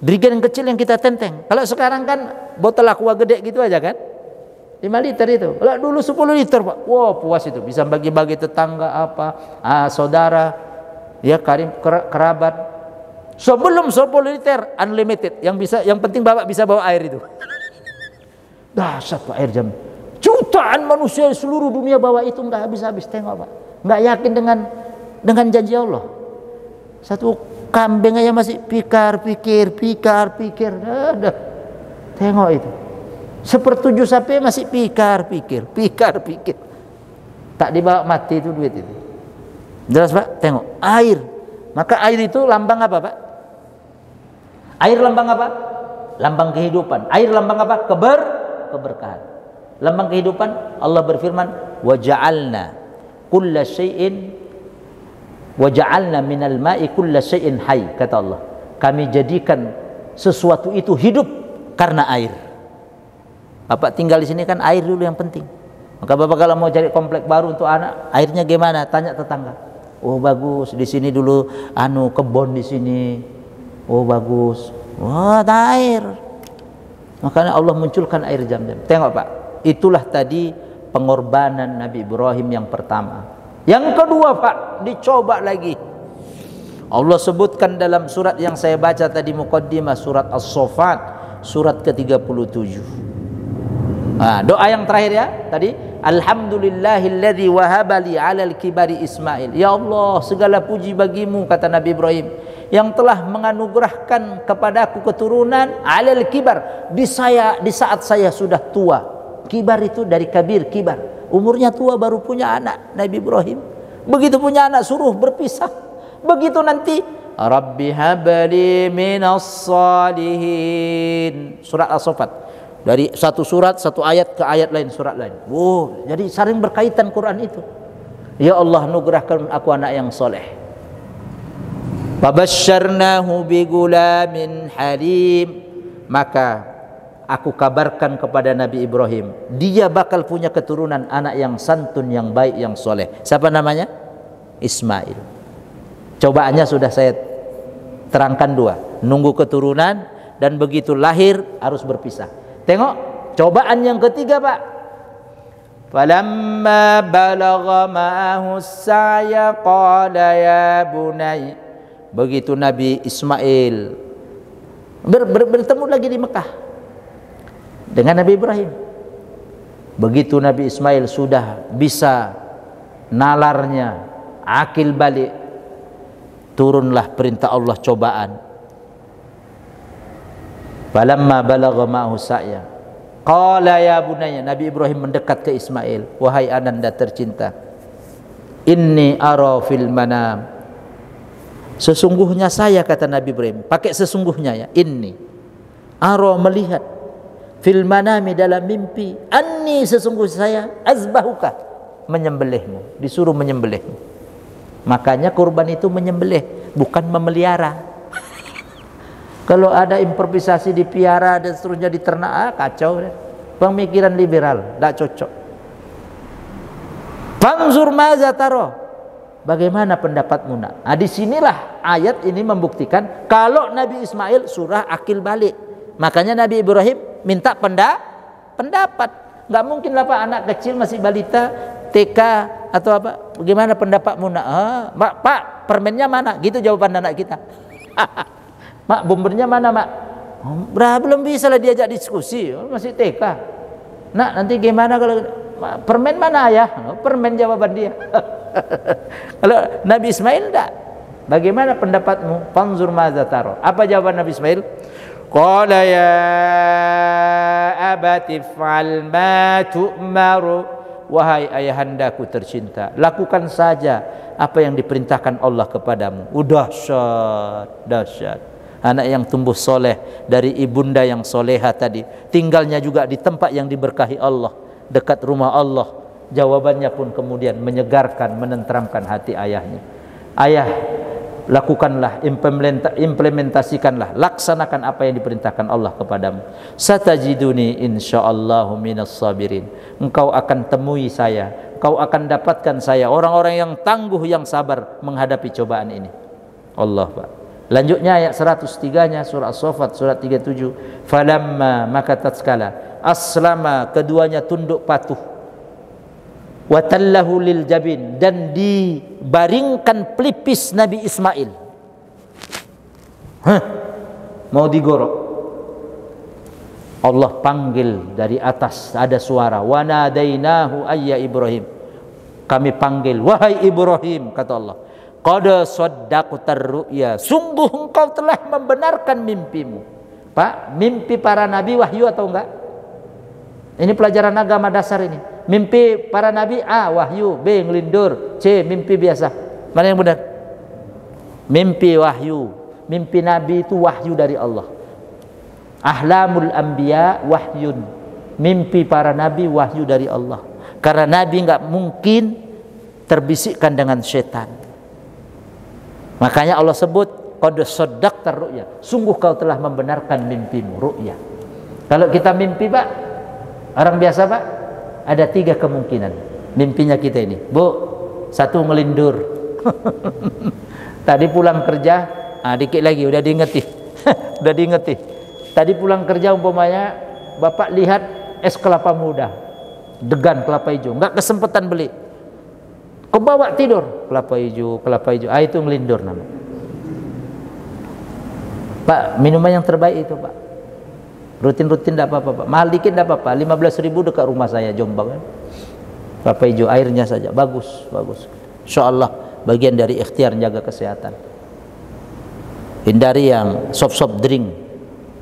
yang kecil yang kita tenteng. Kalau sekarang kan botol aqua gede gitu aja kan, 5 liter itu. Kalau dulu 10 liter, Pak, wow, puas itu, bisa bagi-bagi tetangga apa, saudara, ya, kerabat. Sebelum 10 liter unlimited, yang penting Bapak bisa bawa air itu. Dahsyat, Pak, air jam. Jutaan manusia seluruh dunia bawa itu nggak habis-habis. Tengok, Pak, nggak yakin dengan janji Allah. Satu kambing aja masih pikir. Tengok itu. 1/7 sapi masih pikir. Tak dibawa mati itu duit itu. Jelas, Pak? Tengok air. Maka air itu lambang apa, Pak? Air lambang apa? Lambang kehidupan. Air lambang apa? Keberkahan. Lambang kehidupan, Allah berfirman, waja'alna minal ma'i kulla syai'in hayy, kata Allah. Kami jadikan sesuatu itu hidup karena air. Bapak tinggal di sini kan air dulu yang penting. Maka Bapak kalau mau cari komplek baru untuk anak, airnya gimana? Tanya tetangga. Oh, bagus, di sini dulu kebon di sini. Oh, bagus. Wah, ada air. Makanya Allah munculkan air Zam-Zam. Tengok, Pak. Itulah tadi pengorbanan Nabi Ibrahim yang pertama. Yang kedua, Pak, dicoba lagi. Allah sebutkan dalam surat yang saya baca tadi muqaddimah, surat As-Saffat, surat ke-37. Doa yang terakhir ya tadi, alhamdulillahilladzi wahabali 'alal kibari Ismail. Ya Allah, segala puji bagimu, kata Nabi Ibrahim, yang telah menganugerahkan kepadaku keturunan 'alal kibar, di saat saya sudah tua. Kibar itu dari kabir, kibar. Umurnya tua baru punya anak, Nabi Ibrahim. Begitu punya anak suruh berpisah. Begitu nanti Rabbi habli minas salihin. Surat As-Saffat. Dari satu surat, satu ayat ke ayat lain, surat lain. Oh, jadi saling berkaitan Quran itu. Ya Allah, anugerahkan aku anak yang soleh. Fabasyarnahu bigulamin halim. Maka aku kabarkan kepada Nabi Ibrahim, dia bakal punya keturunan anak yang santun, yang baik, yang soleh. Siapa namanya? Ismail. Cobaannya sudah saya terangkan 2. Nunggu keturunan, dan begitu lahir harus berpisah. Tengok cobaan yang ketiga, Pak. Falamma balagha ma'ahu as-sa'ya qala ya bunay. Begitu Nabi Ismail bertemu lagi di Mekah dengan Nabi Ibrahim. Begitu Nabi Ismail sudah bisa nalarnya, akil balik, turunlah perintah Allah cobaan. Falamma balagha ma'ahu sa'ya qala ya bunayya, Nabi Ibrahim mendekat ke Ismail, wahai ananda tercinta, inni ara fil manam, sesungguhnya saya, kata Nabi Ibrahim, pakai sesungguhnya ya, inni ara, melihat, fil manami, dalam mimpi, anni, sesungguhnya saya, azbahuka, menyembelihmu, disuruh menyembelihmu. Makanya kurban itu menyembelih, bukan memelihara. Kalau ada improvisasi dipiara dan seterusnya diternak, kacau deh. Pemikiran liberal, tidak cocok. Fanzur maza taro, bagaimana pendapatmu nak? Nah, disinilah ayat ini membuktikan kalau Nabi Ismail surah akil balik. Makanya Nabi Ibrahim minta pendapat. Nggak mungkin lah Pak, anak kecil masih balita TK atau apa, bagaimana pendapatmu nak? Pak, permennya mana? Gitu jawaban anak kita. Mak, bombernya mana mak? Belum bisa lah diajak diskusi, masih TK. Nak, nanti gimana kalau permen mana ya? Permen jawaban dia. Kalau Nabi Ismail enggak. Bagaimana pendapatmu? Fanzur madza taro. Apa jawaban Nabi Ismail? Qala ya abati fa'al ma tu'maru, wahai ayahandaku tercinta, lakukan saja apa yang diperintahkan Allah kepadamu. Dahsyat. Anak yang tumbuh soleh dari ibunda yang soleha tadi, tinggalnya juga di tempat yang diberkahi Allah, dekat rumah Allah. Jawabannya pun kemudian menyegarkan, menenteramkan hati ayahnya. Ayah, lakukanlah, implementasikanlah, laksanakan apa yang diperintahkan Allah kepadamu. Satajiduni insyaallahu minas sabirin. Engkau akan temui saya, engkau akan dapatkan saya, orang-orang yang tangguh, yang sabar menghadapi cobaan ini. Allah Pak. Lanjutnya ayat 103-nya surah As-Saffat, surat 37. Falamma, maka tatkala, aslama, keduanya tunduk patuh, watallahu lil jabin, dan dibaringkan pelipis Nabi Ismail. Mau digorok. Allah panggil dari atas, ada suara, wa nadainahu ayya Ibrahim, kami panggil, wahai Ibrahim, kata Allah, qad saddaqtar ru'ya, sungguh engkau telah membenarkan mimpimu. Pak, mimpi para nabi wahyu atau enggak? Ini pelajaran agama dasar ini. Mimpi para nabi A wahyu, B ngelindur, C mimpi biasa. Mana yang benar? Mimpi wahyu. Mimpi nabi itu wahyu dari Allah. Ahlamul anbiya wahyun. Mimpi para nabi wahyu dari Allah. Karena nabi enggak mungkin terbisikkan dengan setan. Makanya Allah sebut qad saddaqtar ru'ya, sungguh kau telah membenarkan mimpimu, ru'ya. Kalau kita mimpi Pak, orang biasa Pak, ada 3 kemungkinan mimpinya kita ini. Bu, 1 ngelindur. Tadi pulang kerja, dikit lagi udah diingeti. Udah diingeti. Tadi pulang kerja umpamanya Bapak lihat es kelapa muda, degan kelapa hijau, enggak kesempatan beli. Kau bawa tidur, kelapa hijau, itu ngelindur nama. Pak, minuman yang terbaik itu Pak. Rutin-rutin tidak apa-apa Pak. Mahal dikit tidak apa-apa. 15.000 dekat rumah saya Jombang kan. Kelapa hijau, airnya saja bagus. InsyaAllah bagian dari ikhtiar jaga kesehatan. Hindari yang soft drink,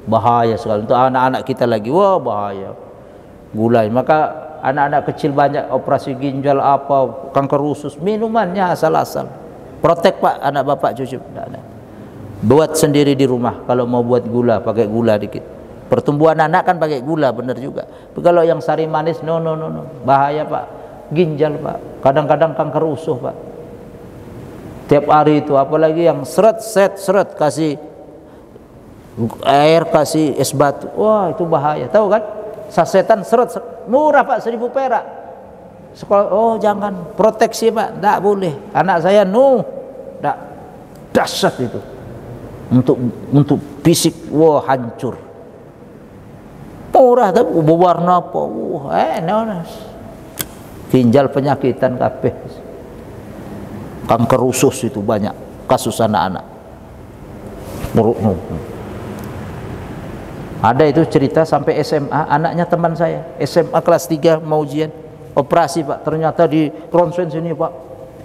bahaya sekali untuk anak-anak kita lagi. Wah bahaya. Gulai, maka anak-anak kecil banyak operasi ginjal apa, kanker usus, minumannya asal-asal. Protek Pak, anak bapak cucu. Buat sendiri di rumah. Kalau mau buat gula, pakai gula dikit. Pertumbuhan anak kan pakai gula, benar juga. Tapi kalau yang sari manis, no. Bahaya Pak. Ginjal Pak. Kadang-kadang kanker usus Pak. Tiap hari itu, apalagi yang seret, kasih air, kasih es batu. Wah itu bahaya. Tahu kan? Sasetan seret, murah Pak, 1.000 perak. Sekolah, oh jangan, proteksi Pak, tidak boleh. Anak saya tidak, dahsyat itu. Untuk fisik, wah hancur. Murah tapi berwarna apa? Ginjal penyakitan kabeh. Kanker usus itu banyak kasus anak-anak. Ada itu cerita sampai SMA, anaknya teman saya, SMA kelas 3 mau ujian, operasi Pak, ternyata di ronsen sini Pak,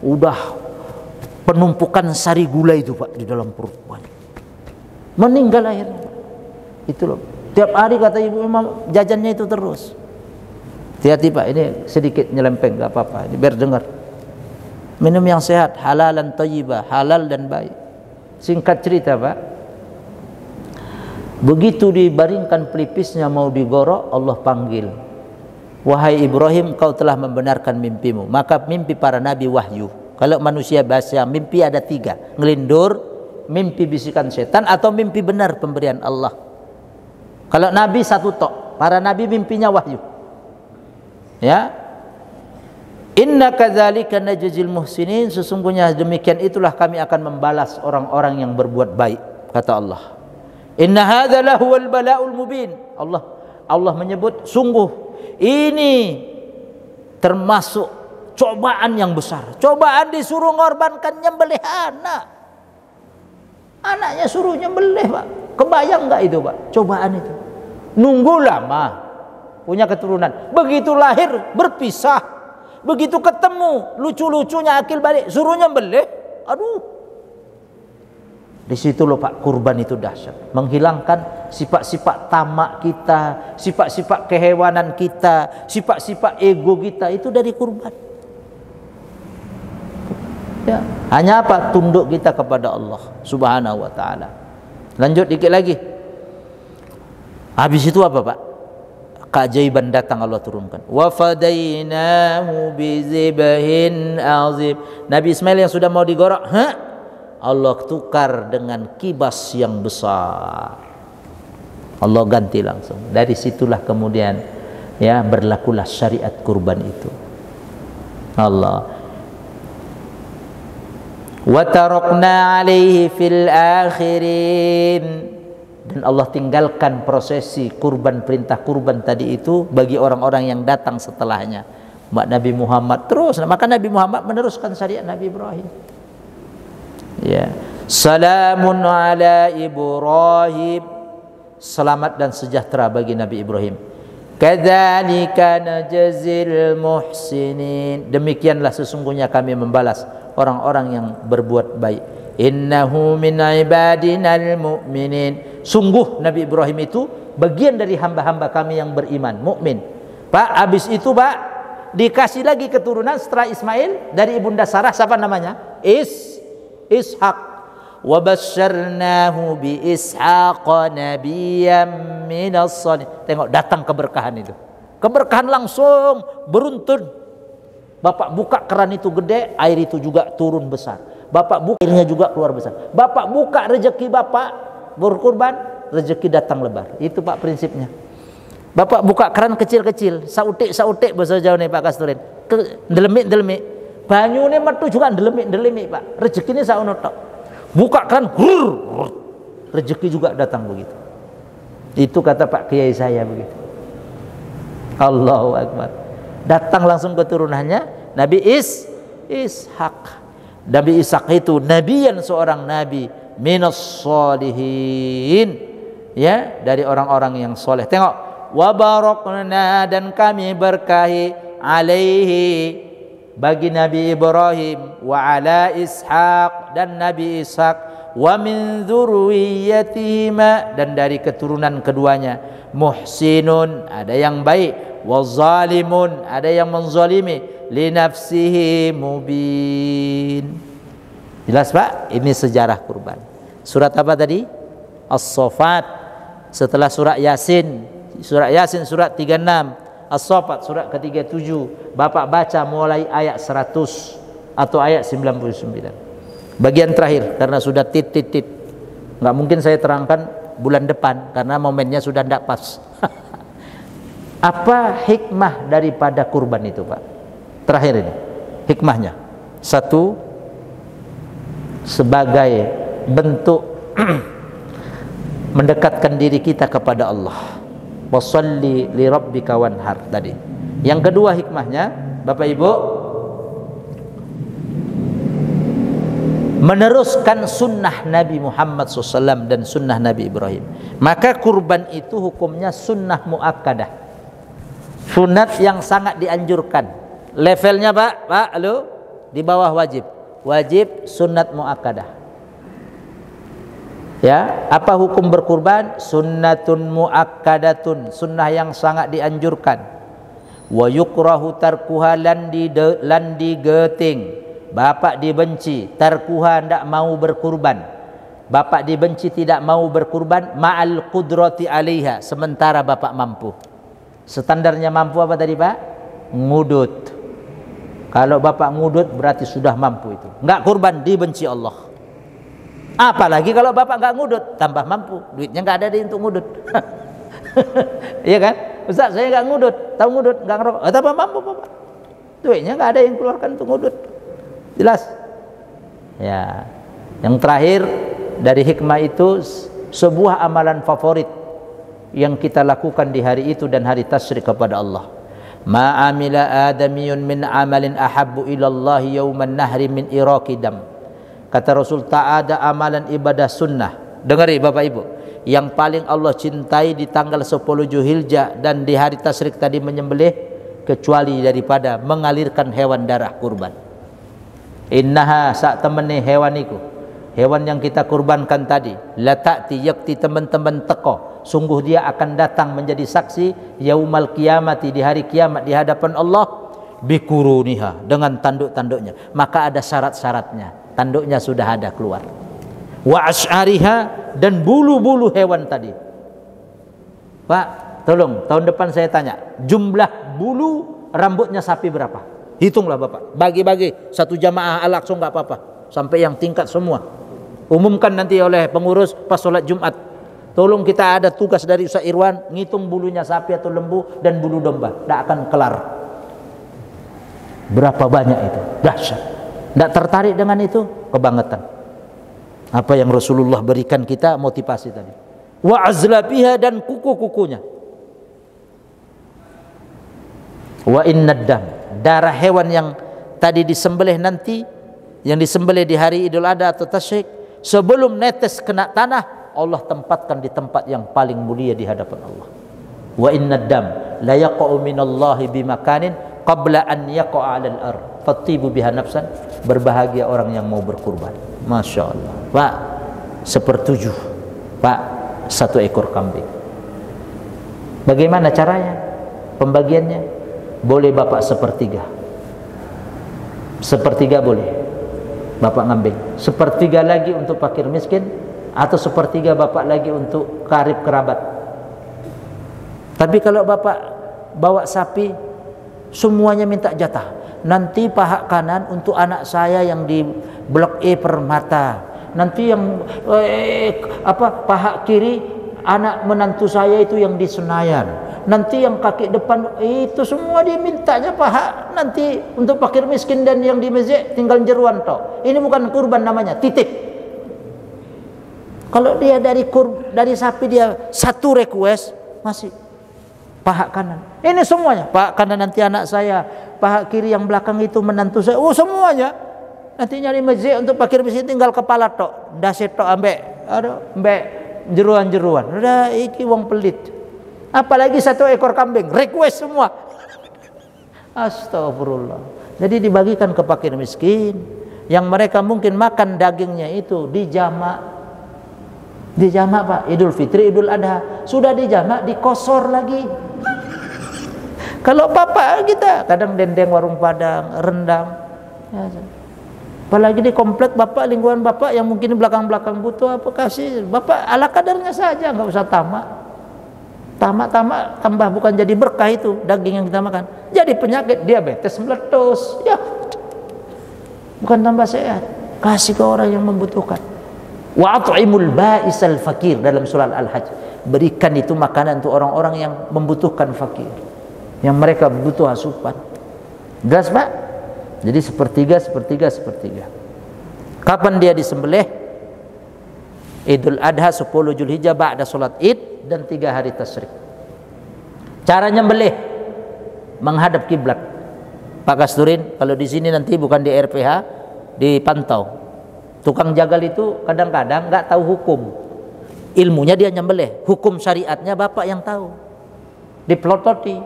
udah penumpukan sari gula itu Pak di dalam perut Pak. Meninggal akhirnya Pak. Itu loh. Tiap hari kata ibu memang jajannya itu terus. Hati-hati Pak, ini sedikit nyelempeng, gak apa-apa, ini biar dengar. Minum yang sehat, halalan thayyibah, halal dan baik. Singkat cerita Pak, begitu dibaringkan pelipisnya mau digorok, Allah panggil, wahai Ibrahim, kau telah membenarkan mimpimu. Maka mimpi para nabi wahyu. Kalau manusia bahasa mimpi ada 3, ngelindur, mimpi bisikan setan, atau mimpi benar pemberian Allah. Kalau nabi 1 tok, para nabi mimpinya wahyu. Ya, inna kadzalika najzil muhsinin, sesungguhnya demikian itulah kami akan membalas orang-orang yang berbuat baik, kata Allah. Inna hadza lahuwal bala'ul mubin. Allah menyebut sungguh ini termasuk cobaan yang besar. Cobaan disuruh ngorbankan nyembelih anak. Anaknya suruh nyembelih Pak. Kebayang enggak itu Pak? Cobaan itu. Nunggu lama punya keturunan. Begitu lahir berpisah. Begitu ketemu lucu-lucunya akil balik suruh nyembelih. Aduh. Di situ loh Pak, kurban itu dahsyat. Menghilangkan sifat-sifat tamak kita, sifat-sifat kehewanan kita, sifat-sifat ego kita, itu dari kurban. Ya, hanya apa? Tunduk kita kepada Allah Subhanahu wa taala. Lanjut dikit lagi. Habis itu apa Pak? Keajaiban datang, Allah turunkan. Wa fadainahu bizibhin azim. Nabi Ismail yang sudah mau digorok, Allah tukar dengan kibas yang besar. Allah ganti langsung. Dari situlah kemudian ya berlakulah syariat kurban itu. Allah. Wa tarakna alaihi fil akhirin. Dan Allah tinggalkan prosesi kurban, perintah kurban tadi itu bagi orang-orang yang datang setelahnya. Nabi Muhammad terus, maka Nabi Muhammad meneruskan syariat Nabi Ibrahim. Ya, salamun ala Ibrahim, selamat dan sejahtera bagi Nabi Ibrahim. Kadzalika najzil muhsinin, demikianlah sesungguhnya kami membalas orang-orang yang berbuat baik. Innahu min ibadinal mu'minin, sungguh Nabi Ibrahim itu bagian dari hamba-hamba kami yang beriman, mukmin. Pak, habis itu Pak dikasih lagi keturunan setelah Ismail dari ibunda Sarah, siapa namanya? Ishak. Wa basyarnahu bi Ishaq nabiyyam minas salihin. Tengok datang keberkahan itu. Keberkahan langsung beruntun. Bapak buka keran itu gede, air itu juga turun besar. Bapak buka airnya juga keluar besar. Bapak buka rezeki Bapak berkurban, rezeki datang lebar. Itu Pak prinsipnya. Bapak buka keran kecil-kecil, sautik bahasa Jawa nih Pak Kasturin. Delemik. Banyune metu juga delemik Pak. Rezekine saono tok. Buka kan rezeki juga datang begitu. Itu kata Pak Kiai saya begitu. Allahu Akbar. Datang langsung keturunannya Nabi Ishak. Nabi Ishak itu nabiyan, seorang nabi minas sholihin, ya, dari orang-orang yang soleh. Tengok, wa barakna, dan kami berkahi alaihi, bagi Nabi Ibrahim, wa ala Ishaq, dan Nabi Ishaq, wa min dzurriyyatihima, dan dari keturunan keduanya, muhsinun, ada yang baik, wa zalimun, ada yang menzalimi, li nafsihi mubin. Jelas Pak? Ini sejarah kurban. Surat apa tadi? As-Saffat. Setelah surat Yasin surat 36. As-Saffat surat ke-37. Bapak baca mulai ayat 100 atau ayat 99. Bagian terakhir karena sudah tit. Nggak mungkin saya terangkan bulan depan karena momennya sudah tidak pas. Apa hikmah daripada kurban itu Pak? Terakhir ini hikmahnya. Satu, sebagai bentuk mendekatkan diri kita kepada Allah. Wassalli li rabbika wanhar tadi. Yang kedua hikmahnya, Bapak Ibu, meneruskan sunnah Nabi Muhammad SAW dan sunnah Nabi Ibrahim. Maka kurban itu hukumnya sunnah muakkadah, sunat yang sangat dianjurkan. Levelnya Pak, halo, di bawah wajib sunat muakkadah. Ya, apa hukum berkurban? Sunnatun muakkadatun, sunnah yang sangat dianjurkan. Wa yukrahu tarkuha lan digeting. Bapak dibenci, tarkuha tidak mau berkurban. Bapak dibenci tidak mau berkurban ma'al qudrati alaiha, sementara bapak mampu. Standarnya mampu apa tadi Pak? Ngudut. Kalau bapak ngudut berarti sudah mampu itu. Enggak kurban, dibenci Allah. Apalagi kalau bapak enggak ngudut, tambah mampu. Duitnya enggak ada untuk ngudut. Iya kan? Ustaz, saya enggak ngudut. Tahu ngudut, enggak ngerokok. Tambah mampu bapak. Duitnya enggak ada yang keluarkan untuk ngudut. Jelas? Ya. Yang terakhir dari hikmah itu, sebuah amalan favorit yang kita lakukan di hari itu dan hari tasyrik kepada Allah. Ma amila adamiyun min amalin ahabbu ilallahi yauman nahri min iraqi dam. Kata Rasul, tak ada amalan ibadah sunnah, dengari Bapak Ibu, yang paling Allah cintai di tanggal 10 Zulhijjah dan di hari tasyrik tadi menyembelih, kecuali daripada mengalirkan hewan darah kurban. Innaha sak temene hewaniku, hewan yang kita kurbankan tadi, la ta'ti yakti teman-teman teko, sungguh dia akan datang menjadi saksi yaumal qiyamati, di hari kiamat di hadapan Allah, bikuruniha, dengan tanduk-tanduknya. Maka ada syarat-syaratnya, tanduknya sudah ada keluar. Wa asy'ariha, dan bulu-bulu hewan tadi. Pak, tolong tahun depan saya tanya, jumlah bulu rambutnya sapi berapa? Hitunglah Bapak, bagi-bagi satu jamaah al-Aqsa enggak apa-apa, sampai yang tingkat semua. Umumkan nanti oleh pengurus pas sholat Jumat. Tolong, kita ada tugas dari Ustaz Irwan, ngitung bulunya sapi atau lembu dan bulu domba, tidak akan kelar. Berapa banyak itu? Dahsyat. Tidak tertarik dengan itu? Kebangetan. Apa yang Rasulullah berikan kita motivasi tadi. Wa azlabiha, dan kuku-kukunya. Wa innad dam, darah hewan yang tadi disembelih nanti, yang disembelih di hari Idul Adha atau tasyrik, sebelum netes kena tanah, Allah tempatkan di tempat yang paling mulia di hadapan Allah. Wa innad dam la yaqa'u minallahi bimakanin qabla an yaqa'a 'alal ard fatibu biha nafsan. Berbahagia orang yang mau berkurban. Masya Allah Pak, 1/7 Pak, 1 ekor kambing. Bagaimana caranya pembagiannya? Boleh Bapak 1/3, 1/3 boleh Bapak ngambil, 1/3 lagi untuk fakir miskin, atau 1/3 Bapak lagi untuk karib kerabat. Tapi kalau Bapak bawa sapi, semuanya minta jatah. Nanti paha kanan untuk anak saya yang di Blok E Permata, nanti yang paha kiri anak menantu saya itu yang di Senayan, nanti yang kaki depan itu semua dia mintanya paha nanti untuk fakir miskin, dan yang di masjid tinggal jeruan toh. Ini bukan kurban namanya, titip. Kalau dia dari sapi dia 1 request masih paha kanan. Ini semuanya paha kanan nanti anak saya, paha kiri yang belakang itu menantu saya. Oh semuanya. Nanti nyari masjid untuk fakir miskin tinggal kepala tok, daset tok ambek jeruan-jeruan. Udah iki wong pelit. Apalagi 1 ekor kambing, request semua. Astagfirullah. Jadi dibagikan ke fakir miskin yang mereka mungkin makan dagingnya itu di jamak Pak, Idul Fitri, Idul Adha sudah di jamak, dikosor lagi. Kalau bapak kita kadang dendeng warung Padang, rendang, ya, apalagi di komplek bapak, lingkungan bapak yang mungkin belakang-belakang butuh apa, kasih bapak ala kadarnya saja, nggak usah tamak tambah, bukan jadi berkah itu daging yang kita makan, jadi penyakit diabetes meletus, ya bukan tambah sehat. Kasih ke orang yang membutuhkan. Wa at'imul ba'isal fakir, dalam surah Al-Hajj, berikan itu makanan untuk orang-orang yang membutuhkan, fakir, yang mereka butuh asupan. Jelas Pak? Jadi 1/3. Kapan dia disembelih? Idul Adha 10 Zulhijjah ba'da salat Id dan 3 hari tasyrik. Cara nyembelih menghadap kiblat. Pak Kasturin, kalau di sini nanti bukan di RPH, dipantau. Tukang jagal itu kadang-kadang nggak tahu hukum. Ilmunya dia nyembelih, hukum syariatnya bapak yang tahu. Dipelototi,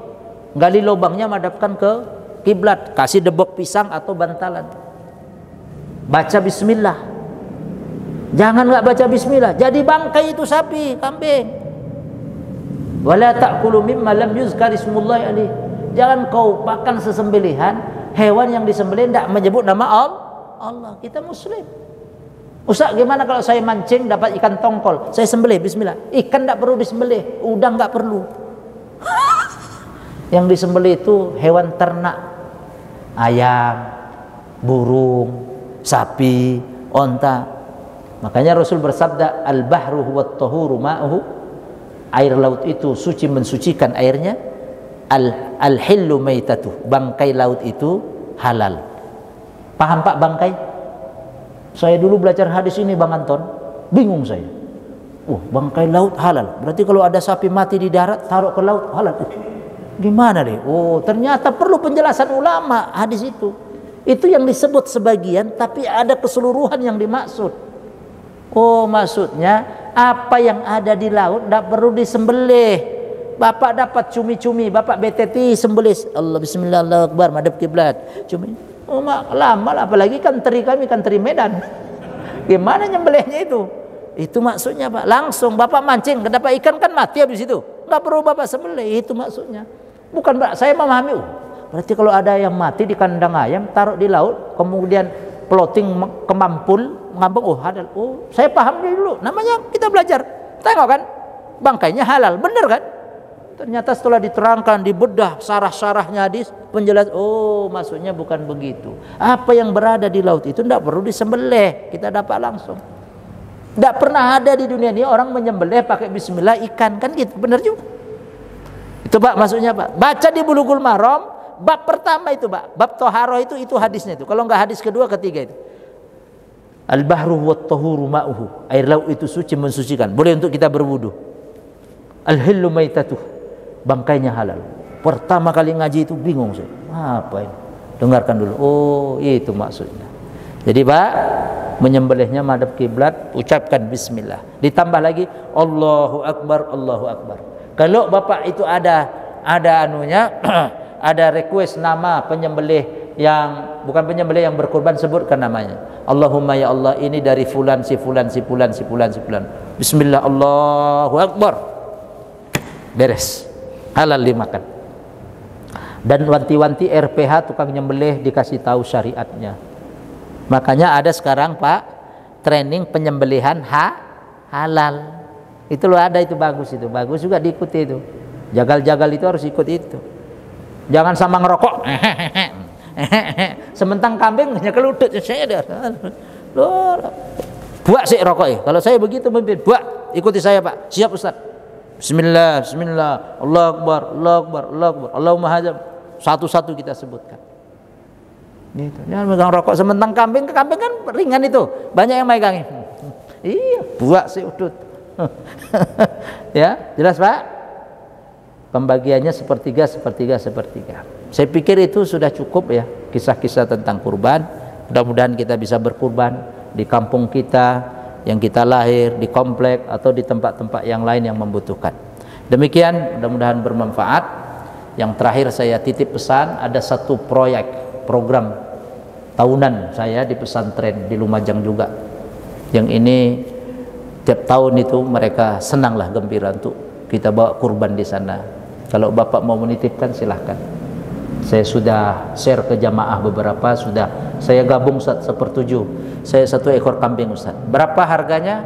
gali lubangnya madapkan ke kiblat, kasih debok pisang atau bantalan. Baca bismillah. Jangan nggak baca bismillah, jadi bangkai itu sapi, kambing. Wala ta'kulu mimma lam yuzkar ismullah alaihi. Jangan kau makan sesembelihan hewan yang disembelih tidak menyebut nama Allah. Kita muslim. Ustaz, gimana kalau saya mancing dapat ikan tongkol, saya sembelih bismillah. Ikan tidak perlu disembelih, udang nggak perlu. Yang disembelih itu hewan ternak, ayam, burung, sapi, onta. Makanya Rasul bersabda, al-bahru huwat tahuru ma'uhu. Air laut itu suci mensucikan airnya. Al-hillu maitatuh. Bangkai laut itu halal. Paham Pak bangkai? Saya dulu belajar hadis ini Bang Anton, bingung saya. Bangkai laut halal. Berarti kalau ada sapi mati di darat taruh ke laut halal. Gimana deh? Ternyata perlu penjelasan ulama hadis itu. Itu yang disebut sebagian, tapi ada keseluruhan yang dimaksud. Maksudnya apa yang ada di laut tidak perlu disembelih. Bapak dapat cumi-cumi, bapak BTT sembelih. Allah bismillah Allahu akbar madhab kiblat. Cumi. Lama lah, apalagi kan teri kami kan teri Medan. Gimana nyembelihnya itu? Itu maksudnya Pak. Langsung bapak mancing, dapat ikan kan mati habis itu. Nggak perlu bapak sembelih, itu maksudnya. Bukan Pak, saya memahami. Berarti kalau ada yang mati di kandang ayam, taruh di laut, kemudian plotting kemampul, ngambung, halal. Saya paham dulu. Namanya kita belajar. Tengok kan, bangkainya halal, bener kan? Ternyata setelah diterangkan, dibedah sarah-sarahnya hadis, penjelas, maksudnya bukan begitu. Apa yang berada di laut itu tidak perlu disembelih, kita dapat langsung. Tidak pernah ada di dunia ini orang menyembelih pakai bismillah ikan, kan gitu, benar juga. Itu Pak maksudnya Pak. Baca di Bulughul Maram, bab pertama itu Pak, bab toharoh itu hadisnya itu. Kalau nggak hadis kedua, ketiga itu. Al-bahru wat tahuru ma'uhu. Air laut itu suci mensucikan, boleh untuk kita berwudu. Al-hillu maitatuh. Bangkainya halal. Pertama kali ngaji itu bingung saya. Apa ini? Dengarkan dulu. Itu maksudnya. Jadi Pak, menyembelihnya madhab kiblat, ucapkan bismillah. Ditambah lagi Allahu akbar, Allahu akbar. Kalau Bapak itu ada anunya ada request nama penyembelih yang bukan penyembelih yang berkorban, sebutkan namanya. Allahumma ya Allah, ini dari fulan si fulan si fulan si fulan si fulan. Bismillah Allahu akbar. Beres. Halal dimakan. Dan wanti-wanti RPH tukang nyembelih dikasih tahu syariatnya. Makanya ada sekarang Pak training penyembelihan halal. Itu loh ada, itu bagus, itu bagus juga diikuti itu. Jagal-jagal itu harus ikut itu. Jangan sama ngerokok. Sementang kambing hanya kelutut saya buat sih rokok. Kalau saya begitu memimpin, buat ikuti saya Pak. Siap Ustaz. Bismillah, bismillah, Allahu akbar, Allahu akbar, Allahu akbar, Allahumma hadzam. Satu-satu kita sebutkan. Gitu. Jangan megang rokok sementang kambing kan ringan itu. Banyak yang megangin. Iya, buat sih udut. Ya, jelas Pak? Pembagiannya sepertiga, sepertiga, sepertiga. Saya pikir itu sudah cukup ya, kisah-kisah tentang kurban. Mudah-mudahan kita bisa berkurban di kampung kita, yang kita lahir, di komplek atau di tempat-tempat yang lain yang membutuhkan. Demikian, mudah-mudahan bermanfaat. Yang terakhir saya titip pesan, ada satu program tahunan saya di pesantren di Lumajang juga. Yang ini tiap tahun itu mereka senanglah, gembira untuk kita bawa kurban di sana. Kalau Bapak mau menitipkan silahkan. Saya sudah share ke jamaah beberapa, sudah saya gabung Ustaz 1/7. Saya 1 ekor kambing Ustaz. Berapa harganya?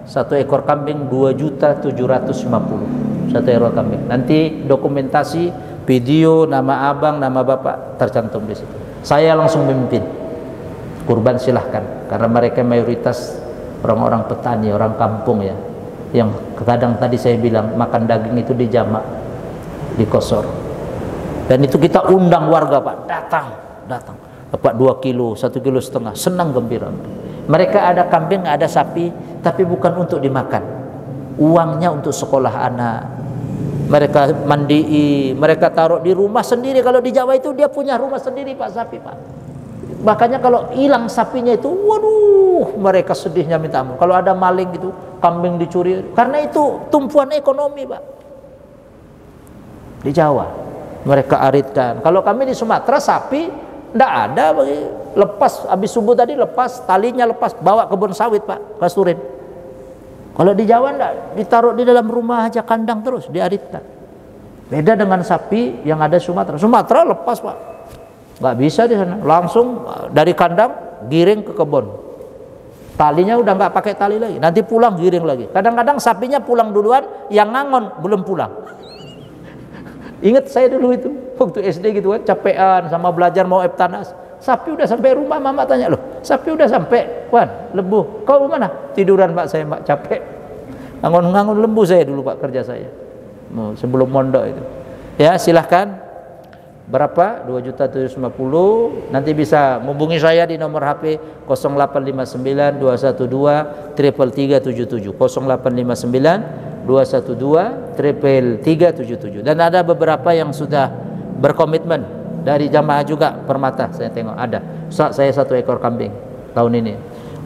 1 ekor kambing 2.750.000. 1 ekor kambing. Nanti dokumentasi, video, nama abang, nama bapak tercantum di situ. Saya langsung memimpin. Kurban silahkan, karena mereka mayoritas orang-orang petani, orang kampung ya. Yang kadang tadi saya bilang makan daging itu di jamak, di kosor. Dan itu kita undang warga Pak, datang. Dapat 2 kilo, 1,5 kilo, senang gembira. Mereka ada kambing, ada sapi, tapi bukan untuk dimakan. Uangnya untuk sekolah anak. Mereka mandi, mereka taruh di rumah sendiri. Kalau di Jawa itu dia punya rumah sendiri Pak, sapi Pak. Makanya kalau hilang sapinya itu, waduh, mereka sedihnya minta ampun. Kalau ada maling gitu, kambing dicuri, karena itu tumpuan ekonomi, Pak. Di Jawa mereka aritkan. Kalau kami di Sumatera sapi ndak ada, lepas habis subuh tadi lepas talinya, lepas bawa kebun sawit, Pak, Kasurin. Kalau di Jawa ndak, ditaruh di dalam rumah aja, kandang terus diaritkan. Beda dengan sapi yang ada Sumatera. Sumatera lepas, Pak, nggak bisa di sana, langsung dari kandang giring ke kebun. Talinya udah nggak pakai tali lagi, nanti pulang giring lagi. Kadang-kadang sapinya pulang duluan, yang ngangon belum pulang. Ingat saya dulu itu waktu SD gitu kan, capean sama belajar mau Eptanas. Sapi udah sampai rumah, mama tanya, loh sapi udah sampai, Wan, lembu, kau mana? Tiduran Pak, saya Pak, capek. Ngangon-ngangon lembu saya dulu Pak, kerja saya sebelum mondok itu. Ya silahkan, berapa? 2.750.000. Nanti bisa menghubungi saya di nomor HP 0859 212 3377, 0859 212 3377. Dan ada beberapa yang sudah berkomitmen dari jamaah juga Permata, saya tengok ada. Ustaz, saya 1 ekor kambing tahun ini.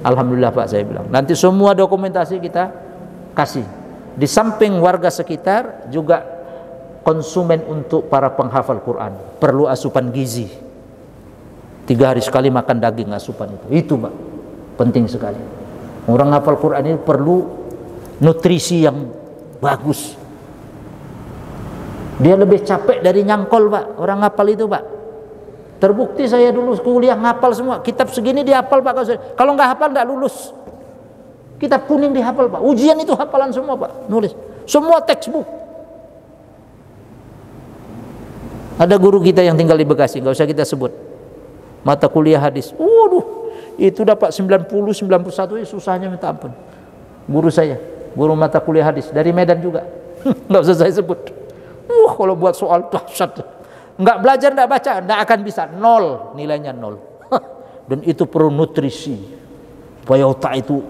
Alhamdulillah Pak, saya bilang. Nanti semua dokumentasi kita kasih. Di samping warga sekitar juga konsumen untuk para penghafal Quran. Perlu asupan gizi. 3 hari sekali makan daging, asupan itu Pak, penting sekali. Orang hafal Quran ini perlu nutrisi yang bagus. Dia lebih capek dari nyangkol, Pak, orang ngapal itu, Pak. Terbukti saya dulu kuliah ngapal semua. Kitab segini dihafal, Pak. Kalau nggak hafal nggak lulus. Kitab kuning dihafal, Pak. Ujian itu hafalan semua, Pak. Nulis. Semua textbook. Ada guru kita yang tinggal di Bekasi, nggak usah kita sebut. Mata kuliah hadis. Waduh, itu dapat 90, 91, susahnya minta ampun. Guru saya, guru mata kuliah hadis dari Medan juga. Nggak usah saya sebut. Kalau buat soal dahsyat. Nggak belajar, nggak baca, nggak akan bisa. 0, nilainya 0. Dan itu perlu nutrisi supaya otak itu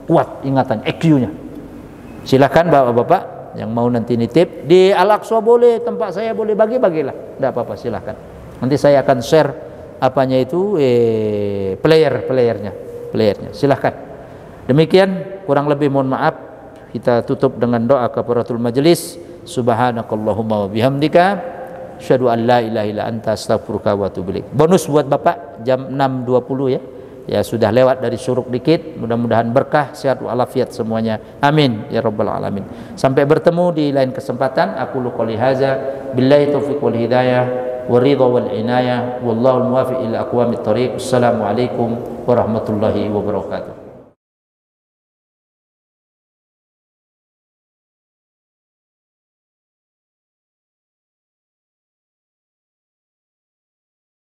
kuat ingatan, EQ-nya. Silakan bapak-bapak yang mau nanti nitip di Al-Aqsa boleh, tempat saya boleh, bagi-bagilah, nggak apa-apa, silakan. Nanti saya akan share apanya itu playernya. Silakan. Demikian, kurang lebih mohon maaf. Kita tutup dengan doa kafaratul majelis. Subhanakallahumma wa bihamdika asyhadu an la ilaha illa anta astaghfiruka wa atubu ilaik. Bonus buat Bapak jam 6.20 ya. Ya sudah lewat dari syuruk dikit. Mudah-mudahan berkah, sehat walafiat semuanya. Amin ya rabbal alamin. Sampai bertemu di lain kesempatan. Aku qouli hadza billahi taufiq wal hidayah wa ridha wal inayah wallahu al muwaffiq ila aqwamit thoriq. Assalamualaikum warahmatullahi wabarakatuh.